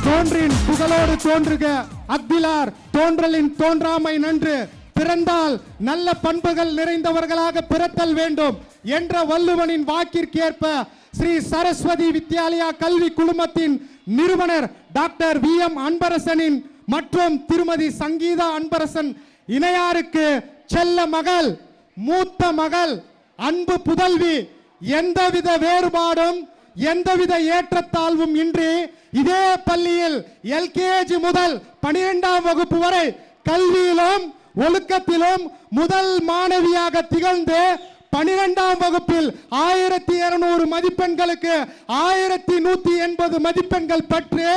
தோன்றின் புகழோடு தோன்றுக அக்திலார் தோன்றலின் தோன்றாமை நன்று பிறந்தால் நல்ல பண்புகள் நிறைந்தவர்களாக பிறத்தல் வேண்டும் என்ற வள்ளுவனின் வாக்கிற்கேற்ப ஸ்ரீ சரஸ்வதி வித்யாலயா கல்வி குழுமத்தின் நிறுவனர் டாக்டர் VM அன்பரசனின் மற்றும் திருமதி சங்கீதா அன்பரசன் இணையாருக்கு செல்ல மகள், மூத்த மகள், அன்பு புதல்வி, எந்தவித வேறுபாடும் எந்தவித ஏற்றத்தாழ்வும் இன்றி இதே பள்ளியில் LKG முதல் 12ஆம் வகுப்பு வரை கல்வியிலும் ஒழுக்கத்திலும் முதல் மாணவியாக திகழ்ந்து 12ஆம் வகுப்பில் 1200 மதிப்பெண்களுக்கு 1180 மதிப்பெண்கள் பெற்று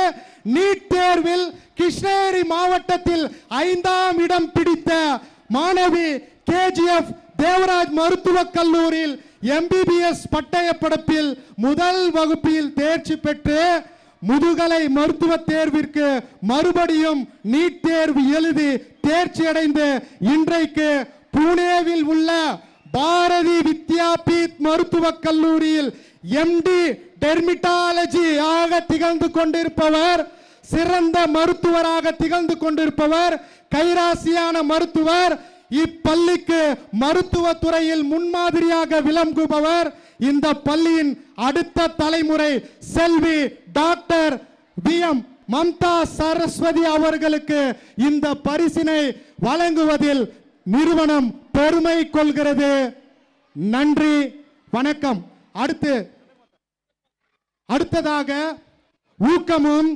நீட் தேர்வில் கிருஷ்ணகிரி மாவட்டத்தில் 5ஆம் இடம் பிடித்த மாணவி KGF தேவராஜ் மருத்துவக் கல்லூரியில் MBBS பட்டய படிப்பில் முதல் வகுப்பில் தேர்ச்சி பெற்று முதுகலை மருத்துவ தேர்விற்கு மறுபடியும் நீட் தேர்வு எழுதி தேர்ச்சி அடைந்து இன்றைக்கு புனேவில் உள்ள பாரதி வித்யாபீத் மருத்துவக் கல்லூரியில் MD டெர்மிட்டாலஜி ஆக திகழ்ந்து கொண்டிருப்பவர், சிறந்த மருத்துவராக திகழ்ந்து கொண்டிருப்பவர், கைராசியான மருத்துவர், இப்பள்ளிக்கு மருத்துவ துறையில் முன்மாதிரியாக விளங்குபவர், இந்த பள்ளியின் அடுத்த தலைமுறை செல்வி டாக்டர் VM மம்தா சரஸ்வதி அவர்களுக்கு இந்த பரிசினை வழங்குவதில் நிறுவனம் பெருமை கொள்கிறது. நன்றி, வணக்கம். அடுத்ததாக ஊக்கமும்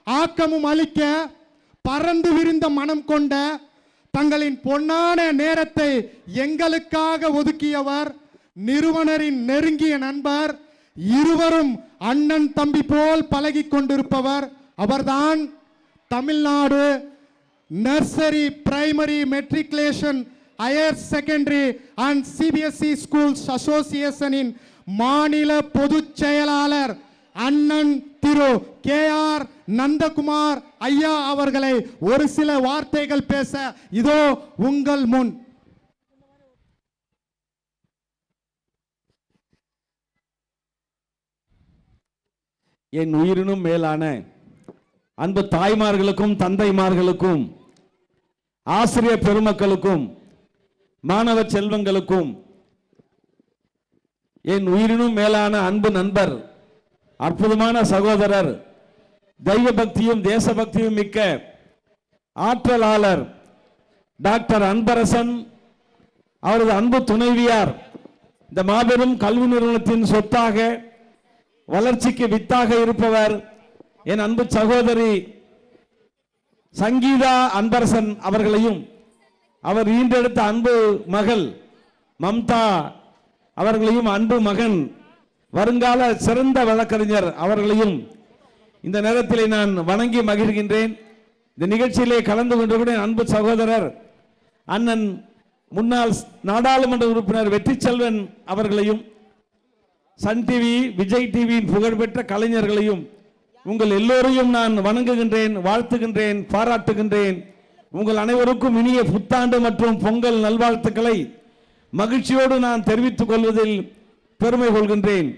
ஆக்கமும் அளிக்க பறந்து விரிந்த மனம் கொண்ட தங்களின் பொன்னான நேரத்தை எங்களுக்காக ஒதுக்கியவர், நிறுவனரின் நெருங்கிய நண்பர், இருவரும் அண்ணன் தம்பி போல் பழகி கொண்டிருப்பவர் அவர்தான் Tamil Nadu nursery primary matriculation higher secondary and CBSE schools அசோசியேஷனின் மாநில பொதுச் செயலாளர் அண்ணன் திரு KR நந்தகுமார் ஐயா அவர்களை ஒரு சில வார்த்தைகள் பேச இதோ உங்கள் முன். என் உயிரினும் மேலான அன்பு தாய்மார்களுக்கும் தந்தைமார்களுக்கும் ஆசிரியர் பெருமக்களுக்கும் மாணவ செல்வங்களுக்கும் என் உயிரினும் மேலான அன்பு நண்பர், அற்புதமான சகோதரர், தெய்வ பக்தியும் தேசபக்தியும் மிக்க ஆற்றலாளர் டாக்டர் அன்பரசன், அவரது அன்பு துணைவியார், இந்த மாபெரும் கல்வி நிறுவனத்தின் சொத்தாக வளர்ச்சிக்கு வித்தாக இருப்பவர் என் அன்பு சகோதரி சங்கீதா அன்பரசன் அவர்களையும், அவர் ஈன்றெடுத்த அன்பு மகள் மம்தா அவர்களையும், அன்பு மகன் வருங்கால சிறந்த வழக்கறிஞர் அவர்களையும் இந்த நேரத்தில் நான் வணங்கி மகிழ்கின்றேன். இந்த நிகழ்ச்சியிலே கலந்து கொண்டிருக்கிற அன்பு சகோதரர் அண்ணன் முன்னாள் நாடாளுமன்ற உறுப்பினர் வெற்றி செல்வன் அவர்களையும், சன் டிவி, விஜய் டிவியின் புகழ்பெற்ற கலைஞர்களையும் உங்கள் எல்லோரையும் நான் வணங்குகின்றேன், வாழ்த்துகின்றேன், பாராட்டுகின்றேன். உங்கள் அனைவருக்கும் இனிய புத்தாண்டு மற்றும் பொங்கல் நல்வாழ்த்துக்களை மகிழ்ச்சியோடு நான் தெரிவித்துக் கொள்வதில் பெருமை கொள்கின்றேன்.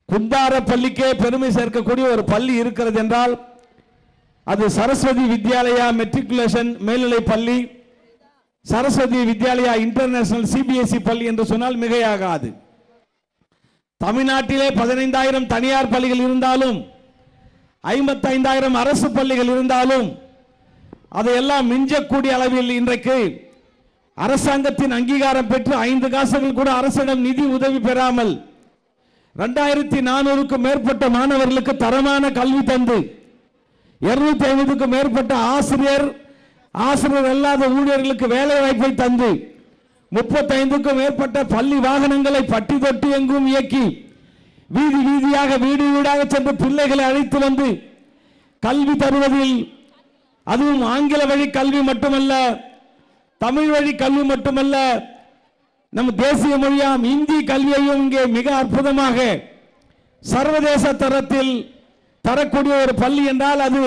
குந்தார பள்ளிக்கே பெருமை சேர்க்கக்கூடிய ஒரு பள்ளி இருக்கிறது என்றால் அது சரஸ்வதி வித்யாலயா மெட்ரிகுலேஷன் மேல்நிலை பள்ளி, சரஸ்வதி வித்யாலயா இன்டர்நேஷனல் CBSE பள்ளி என்று சொன்னால் மிகையாகாது. தமிழ்நாட்டிலே 15,000 தனியார் பள்ளிகள் இருந்தாலும் 55,000 அரசு பள்ளிகள் இருந்தாலும் அதையெல்லாம் மிஞ்சக்கூடிய அளவில் இன்றைக்கு அரசாங்கத்தின் அங்கீகாரம் பெற்று 5 காசுகள் கூட அரசிடம் நிதி உதவி பெறாமல் 2400க்கும் மேற்பட்ட மாணவர்களுக்கு தரமான கல்வி தந்து 250க்கும் மேற்பட்ட ஆசிரியர் அல்லாத ஊழியர்களுக்கு வேலை வாய்ப்பை தந்து 35க்கும் மேற்பட்ட பள்ளி வாகனங்களை பட்டி தொட்டி எங்கும் இயக்கி வீதி வீதியாக வீடு வீடாக சென்று பிள்ளைகளை அழைத்து வந்து கல்வி தருவதில், அதுவும் ஆங்கில வழி கல்வி மட்டுமல்ல, தமிழ் வழி கல்வி மட்டுமல்ல, நம் தேசிய மொழியாம் இந்தி கல்வியையும் இங்கே மிக அற்புதமாக சர்வதேச தரத்தில் தரக்கூடிய ஒரு பள்ளி என்றால் அது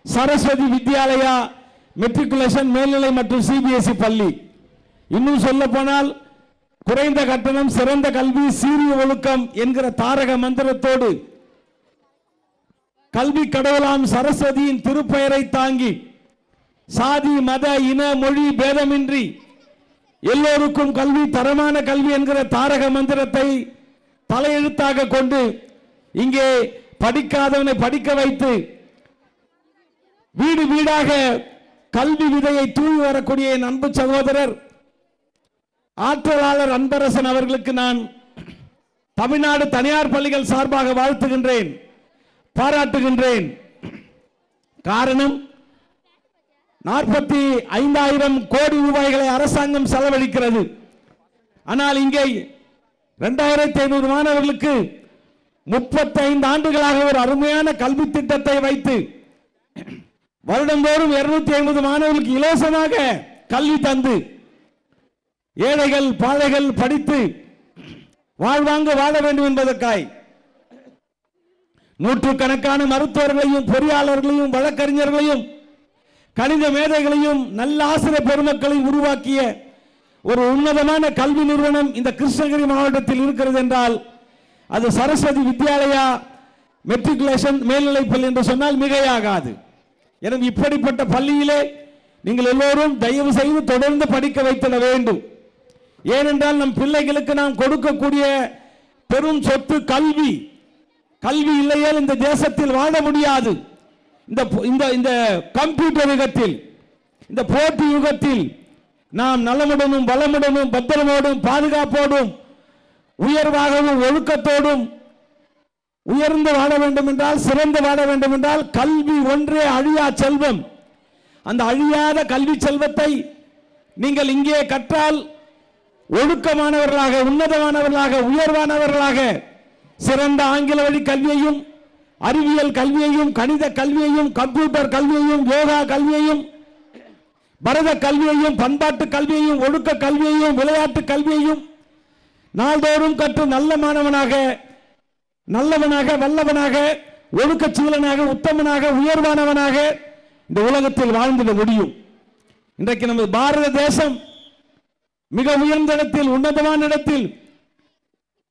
சரஸ்வதி வித்யாலயா மெட்ரிகுலேஷன் மேல்நிலை மற்றும் CBSE பள்ளி. இன்னும் சொல்ல போனால் குறைந்த கட்டணம், சிறந்த கல்வி, சீரிய ஒழுக்கம் என்கிற தாரக மந்திரத்தோடு கல்வி கடவுளாம் சரஸ்வதியின் திருப்பெயரை தாங்கி சாதி மத இன மொழி பேதமின்றி எல்லோருக்கும் கல்வி, தரமான கல்வி என்கிற தாரக மந்திரத்தை தலையெழுத்தாக கொண்டு இங்கே படிக்காதவனை படிக்க வைத்து வீடு வீடாக கல்வி விதையை தூவி வரக்கூடிய என் அன்பு சகோதரர் ஆற்றலாளர் அன்பரசன் அவர்களுக்கு நான் தமிழ்நாடு தனியார் பள்ளிகள் சார்பாக வாழ்த்துகின்றேன், பாராட்டுகின்றேன். காரணம், 45,000 கோடி ரூபாய்களை அரசாங்கம் செலவழிக்கிறது. ஆனால் இங்கே 2,500 மாணவர்களுக்கு 35 ஆண்டுகளாக ஒரு அருமையான கல்வி திட்டத்தை வைத்து வருடந்தோறும் 250 மாணவர்களுக்கு இலவசமாக கல்வி தந்து ஏழைகள் பாழைகள் படித்து வாழ்வாங்க வாழ வேண்டும் என்பதற்காய் நூற்றுக்கணக்கான மருத்துவர்களையும் பொறியாளர்களையும் வழக்கறிஞர்களையும் கணித மேதைகளையும் நல்ல ஆசிரியர் பெருமக்களையும் உருவாக்கிய ஒரு உன்னதமான கல்வி நிறுவனம் இந்த கிருஷ்ணகிரி மாவட்டத்தில் இருக்கிறது என்றால் அது சரஸ்வதி வித்யாலயா மெட்ரிகுலேஷன் மேல்நிலைப்பள்ளி என்று சொன்னால் மிகையாகாது. எனவே இப்படிப்பட்ட பள்ளியிலே நீங்கள் எல்லோரும் தயவு செய்து தொடர்ந்து படிக்க வைத்திட வேண்டும். ஏனென்றால் நம் பிள்ளைகளுக்கு நாம் கொடுக்கக்கூடிய பெரும் சொத்து கல்வி. கல்வி இல்லையால் இந்த தேசத்தில் வாழ முடியாது. இந்த கம்ப்யூட்டர் யுகத்தில், இந்த போட்டி யுகத்தில் நாம் நலமுடனும் வளமுடனும் பத்திரமோடும் பாதுகாப்போடும் உயர்வாகவும் ஒழுக்கத்தோடும் உயர்ந்து வாழ வேண்டும் என்றால், சிறந்து வாழ வேண்டும் என்றால் கல்வி ஒன்றே அழியா செல்வம். அந்த அழியாத கல்வி செல்வத்தை நீங்கள் இங்கே கற்றால் ஒழுக்கமானவர்களாக, உன்னதமானவர்களாக, உயர்வானவர்களாக சிறந்த ஆங்கில வழி கல்வியையும், அறிவியல் கல்வியையும், கணித கல்வியையும், கம்ப்யூட்டர் கல்வியையும், யோகா கல்வியையும், பரத கல்வியையும், பண்பாட்டு கல்வியையும், ஒழுக்க கல்வியையும், விளையாட்டு கல்வியையும் நாள்தோறும் கற்று நல்ல மாணவனாக, நல்லவனாக, வல்லவனாக, ஒழுக்கச்சீலனாக, உத்தமனாக, உயர்வானவனாக இந்த உலகத்தில் வாழ்ந்திட முடியும். இன்றைக்கு நமது பாரத தேசம் மிக உயர்ந்த இடத்தில், உன்னதமான இடத்தில்,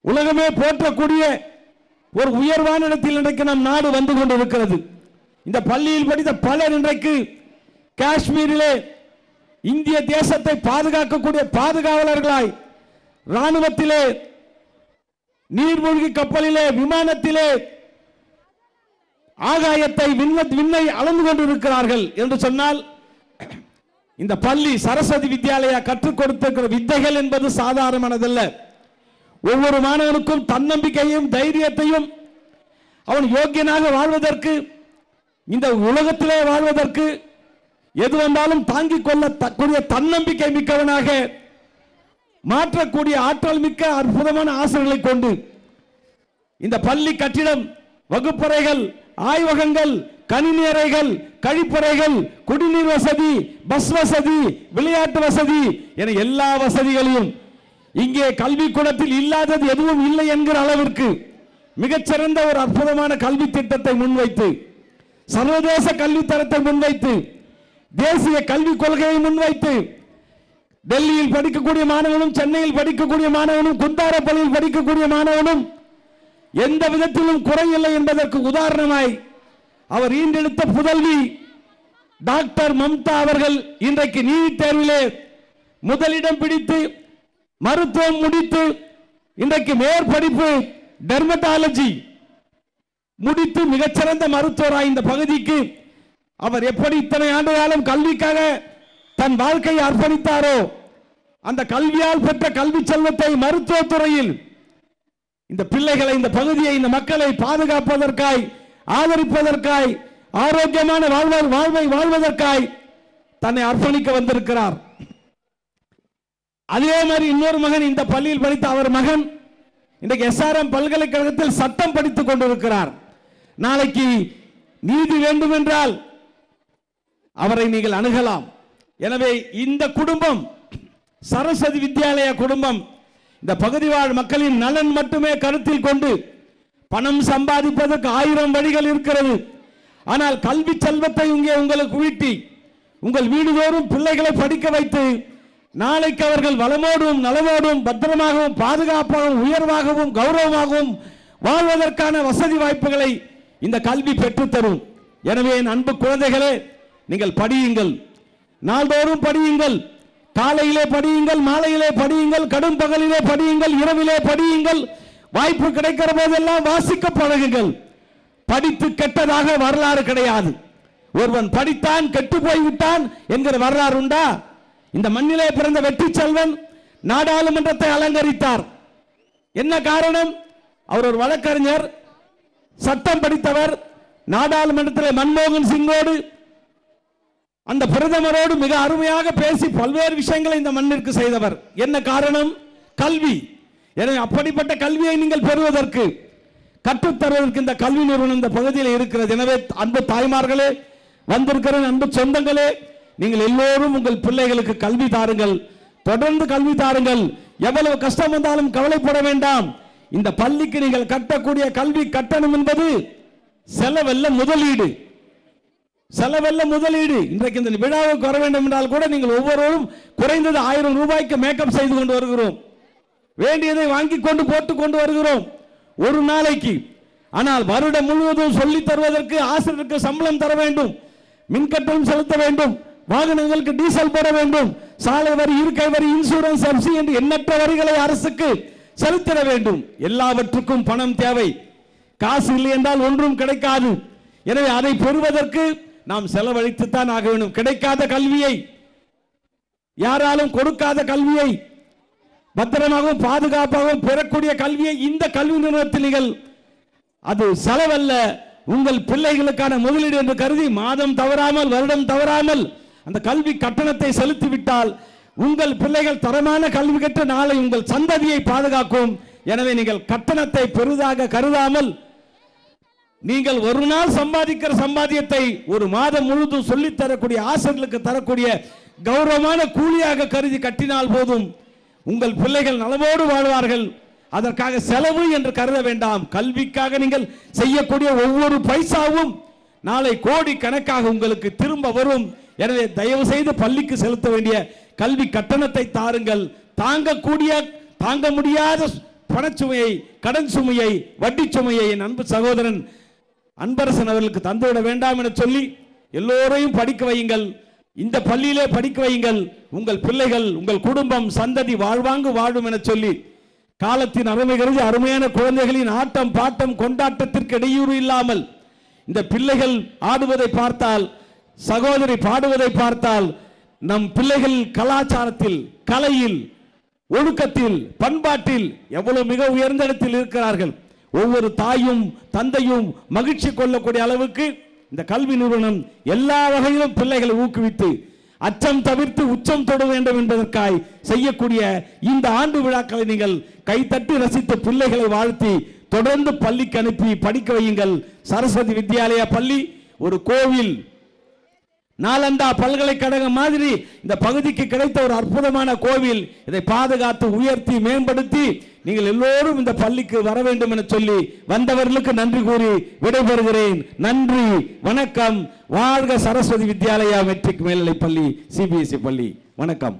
உலகமே போற்றக்கூடிய ஒரு உயர்வான இடத்தில் இன்றைக்கு நம் நாடு வந்து கொண்டிருக்கிறது. இந்த பள்ளியில் படித்த பலர் இன்றைக்கு காஷ்மீரிலே இந்திய தேசத்தை பாதுகாக்கக்கூடிய பாதுகாவலர்களாய், ராணுவத்திலே, நீர்மூழ்கி கப்பலிலே, விமானத்திலே ஆகாயத்தை விண்ணை அளந்து கொண்டிருக்கிறார்கள் என்று சொன்னால் இந்த பள்ளி சரஸ்வதி வித்யாலயா கற்றுக் கொடுத்திருக்கிற வித்தைகள் என்பது சாதாரணமானதல்ல. ஒவ்வொரு மாணவனுக்கும் தன்னம்பிக்கையும் தைரியத்தையும் அவன் யோக்கியனாக வாழ்வதற்கு, இந்த உலகத்திலே வாழ்வதற்கு, எது வந்தாலும் தாங்கிக் கொள்ளக்கூடிய தன்னம்பிக்கை மிக்கவனாக மாற்றக்கூடிய ஆற்றல் மிக்க அற்புதமான ஆசிரியர்களை கொண்டு இந்த பள்ளி கட்டிடம், வகுப்பறைகள், ஆய்வகங்கள், கணினி அறைகள், கழிப்பறைகள், குடிநீர் வசதி, பஸ் வசதி, விளையாட்டு வசதி என எல்லா வசதிகளையும் இங்கே கல்வி கூடத்தில் இல்லாதது எதுவும் இல்லை என்கிற அளவிற்கு மிகச்சிறந்த ஒரு அற்புதமான கல்வி திட்டத்தை முன்வைத்து, சர்வதேச கல்வி தரத்தை முன்வைத்து, தேசிய கல்விக் கொள்கையை முன்வைத்து, டெல்லியில் படிக்கக்கூடிய மாணவனும், சென்னையில் படிக்கக்கூடிய மாணவனும், குந்தாரப்பள்ளியில் படிக்கக்கூடிய மாணவனும் எந்த விதத்திலும் குறையில்லை என்பதற்கு உதாரணமாய் அவர் ஈண்டெடுத்த புதல்வி டாக்டர் மம்தா அவர்கள் இன்றைக்கு நீட் தேர்விலே முதலிடம் பிடித்து மருத்துவம் முடித்து இன்றைக்கு மேற்படிப்பு டெர்மட்டாலஜி முடித்து மிகச்சிறந்த மருத்துவராய் இந்த பகுதிக்கு அவர் எப்படி இத்தனை ஆண்டு காலம் கல்விக்காக தன் வாழ்க்கையை அர்ப்பணித்தாரோ அந்த கல்வியால் பெற்ற கல்வி செல்வத்தை மருத்துவத்துறையில் இந்த பிள்ளைகளை, இந்த பகுதியை, இந்த மக்களை பாதுகாப்பதற்காய், ஆதரிப்பதற்காய், ஆரோக்கியமான வாழ்வை வாழ்வதற்காய் தன்னை அர்ப்பணிக்க வந்திருக்கிறார். அதே மாதிரி இன்னொரு மகன் இந்த பள்ளியில் படித்த அவர் மகன் இன்றைக்கு SRM பல்கலைக்கழகத்தில் சட்டம் படித்துக் கொண்டிருக்கிறார். நாளைக்கு நீதி வேண்டும் என்றால் அவரை நீங்கள் அணுகலாம். எனவே இந்த குடும்பம், சரஸ்வதி வித்யாலயா குடும்பம், இந்த பகுதி வாழ் மக்களின் நலன் மட்டுமே கருத்தில் கொண்டு பணம் சம்பாதிப்பதற்கு 1000 வழிகள் இருக்கிறது. ஆனால் கல்வி செல்வத்தை இங்கே உங்களுக்கு ஊட்டி உங்கள் வீடுதோறும் பிள்ளைகளை படிக்க வைத்து நாளைக்கு அவர்கள் வளமோடும் நலமோடும் பத்திரமாகவும் பாதுகாப்பாகவும் உயர்வாகவும் கௌரவமாகவும் வாழ்வதற்கான வசதி வாய்ப்புகளை இந்த கல்வி பெற்றுத்தரும். எனவே என் அன்பு குழந்தைகளே, நீங்கள் படியுங்கள், நாள்தோறும் படியுங்கள். காலையிலே படியுங்கள், மாலையிலே படியுங்கள், கடும் பகலிலே படியுங்கள், இரவிலே படியுங்கள். வாய்ப்பு கிடைக்கிற போதெல்லாம் வாசிக்க பழகுங்கள். படித்து கெட்டதாக வரலாறு கிடையாது. ஒருவன் படித்தான் கெட்டு போய்விட்டான் என்கிற வரலாறு உண்டா? இந்த மண்ணிலே பிறந்த வெற்றி செல்வன் நாடாளுமன்றத்தை அலங்கரித்தார். என்ன காரணம்? அவர் ஒரு வழக்கறிஞர், சட்டம் படித்தவர். நாடாளுமன்றத்தில் மன்மோகன் சிங்கோடு, அந்த பிரதமரோடு மிக அருமையாக பேசி பல்வேறு விஷயங்களை இந்த மண்ணிற்கு செய்தவர். என்ன காரணம்? கல்வி. எனவே அப்படிப்பட்ட கல்வியை நீங்கள் பெறுவதற்கு, கற்றுத்தருவதற்கு இந்த கல்வி நிறுவனம் இந்த பகுதியில் இருக்கிறது. எனவே அன்பு தாய்மார்களே, வந்திருக்கிற அன்பு சொந்தங்களே, நீங்கள் எல்லோரும் உங்கள் பிள்ளைகளுக்கு கல்வி தாருங்கள், தொடர்ந்து கல்வி தாருங்கள். எவ்வளவு கஷ்டம் வந்தாலும் கவலைப்பட வேண்டாம். இந்த பள்ளிக்கு நீங்கள் கட்டக்கூடிய கல்வி கட்டணம் என்பது செலவல்ல, முதலீடு. செலவல்ல, முதலீடு. இன்றைக்கு இந்த விழாவுக்கு வர வேண்டும் என்றால் கூட நீங்கள் ஒவ்வொருவரும் குறைந்தது 1000 ரூபாய்க்கு மேக்கப் செய்து கொண்டு வருகிறோம். வேண்டியதை வாங்கி கொண்டு போட்டுக் கொண்டு வருகிறோம் ஒரு நாளைக்கு. ஆனால் வருடம் முழுவதும் சொல்லித் தருவதற்கு ஆசிரியருக்கு சம்பளம் தர வேண்டும், மின்கட்டணம் செலுத்த வேண்டும், வாகனங்களுக்கு டீசல் போட வேண்டும், சாலை வரி, இருக்கை வரி, இன்சூரன்ஸ், எஃப்சி என்று எண்ணற்ற வரிகளை அரசுக்கு செலுத்திட வேண்டும். எல்லாவற்றுக்கும் பணம் தேவை. காசு இல்லை என்றால் ஒன்றும் கிடைக்காது. எனவே அதை பெறுவதற்கு நாம் செலவழித்துத்தான் ஆக வேண்டும். கிடைக்காத கல்வியை, யாராலும் கொடுக்காத கல்வியை, பத்திரமாகவும் பாதுகாப்பாகவும் பெறக்கூடிய கல்வியை இந்த கல்வி நிறுவனத்தில் நீங்கள், அது செலவல்ல, உங்கள் பிள்ளைகளுக்கான முதலீடு என்று கருதி மாதம் தவறாமல், வருடம் தவறாமல் அந்த கல்வி கட்டணத்தை செலுத்திவிட்டால் உங்கள் பிள்ளைகள் தரமான கல்வி கற்று நாளை உங்கள் சந்ததியை பாதுகாக்கும். எனவே நீங்கள் கட்டணத்தை பெரிதாக கருதாமல், நீங்கள் ஒரு நாள் சம்பாதிக்கிற சம்பாத்தியத்தை ஒரு மாதம் முழுதும் சொல்லித் தரக்கூடிய ஆசிரியர்களுக்கு தரக்கூடிய கௌரவமான கூலியாக கருதி கட்டினால் போதும். உங்கள் பிள்ளைகள் நலமோடு வாழ்வார்கள். அதற்காக செலவு என்று கருத வேண்டாம். கல்விக்காக நீங்கள் செய்யக்கூடிய ஒவ்வொரு பைசாவும் நாளை கோடி கணக்காக உங்களுக்கு திரும்ப வரும். எனவே தயவு செய்து பள்ளிக்கு செலுத்த வேண்டிய கல்வி கட்டணத்தை தாருங்கள். தாங்க முடியாத பணச்சுமையை, கடன் சுமையை, வட்டி சுமையை என் அன்பு சகோதரன் அன்பரசன் அவர்களுக்கு தந்துவிட வேண்டாம் என சொல்லி எல்லோரையும் படிக்க வையுங்கள். இந்த பள்ளியிலே படிக்க வையுங்கள். உங்கள் பிள்ளைகள், உங்கள் குடும்பம், சந்ததி வாழ்வாங்கு வாழும் என சொல்லி காலத்தின் அருமை கருதி அருமையான குழந்தைகளின் ஆட்டம் பாட்டம் கொண்டாட்டத்திற்கு இடையூறு இல்லாமல் இந்த பிள்ளைகள் ஆடுவதை பார்த்தால், சகோதரி பாடுவதை பார்த்தால், நம் பிள்ளைகள் கலாச்சாரத்தில், கலையில், ஒழுக்கத்தில், பண்பாட்டில் எவ்வளவு மிக உயர்ந்த இடத்தில் இருக்கிறார்கள். ஒவ்வொரு தாயும் தந்தையும் மகிழ்ச்சி கொள்ளக்கூடிய அளவுக்கு இந்த கல்வி நிறுவனம் எல்லா வகையிலும் பிள்ளைகளை ஊக்குவித்து அச்சம் தவிர்த்து உச்சம் தொட வேண்டும் என்பதற்காய் செய்யக்கூடிய இந்த ஆண்டு விழாக்களை நீங்கள் கைத்தட்டி ரசித்து பிள்ளைகளை வாழ்த்தி தொடர்ந்து பள்ளிக்கு அனுப்பி படிக்க வையுங்கள். சரஸ்வதி வித்யாலயா பள்ளி ஒரு கோவில், நாலந்தா பல்கலைக்கழகம் மாதிரி இந்த பகுதிக்கு கிடைத்த ஒரு அற்புதமான கோவில். இதை பாதுகாத்து உயர்த்தி மேம்படுத்தி நீங்கள் எல்லோரும் இந்த பள்ளிக்கு வர வேண்டும் என சொல்லி வந்தவர்களுக்கு நன்றி கூறி விடைபெறுகிறேன். நன்றி, வணக்கம். வாழ்க சரஸ்வதி வித்யாலயா மெட்ரிக் மேல்நிலை பள்ளி, சிபிஎஸ்இ பள்ளி. வணக்கம்.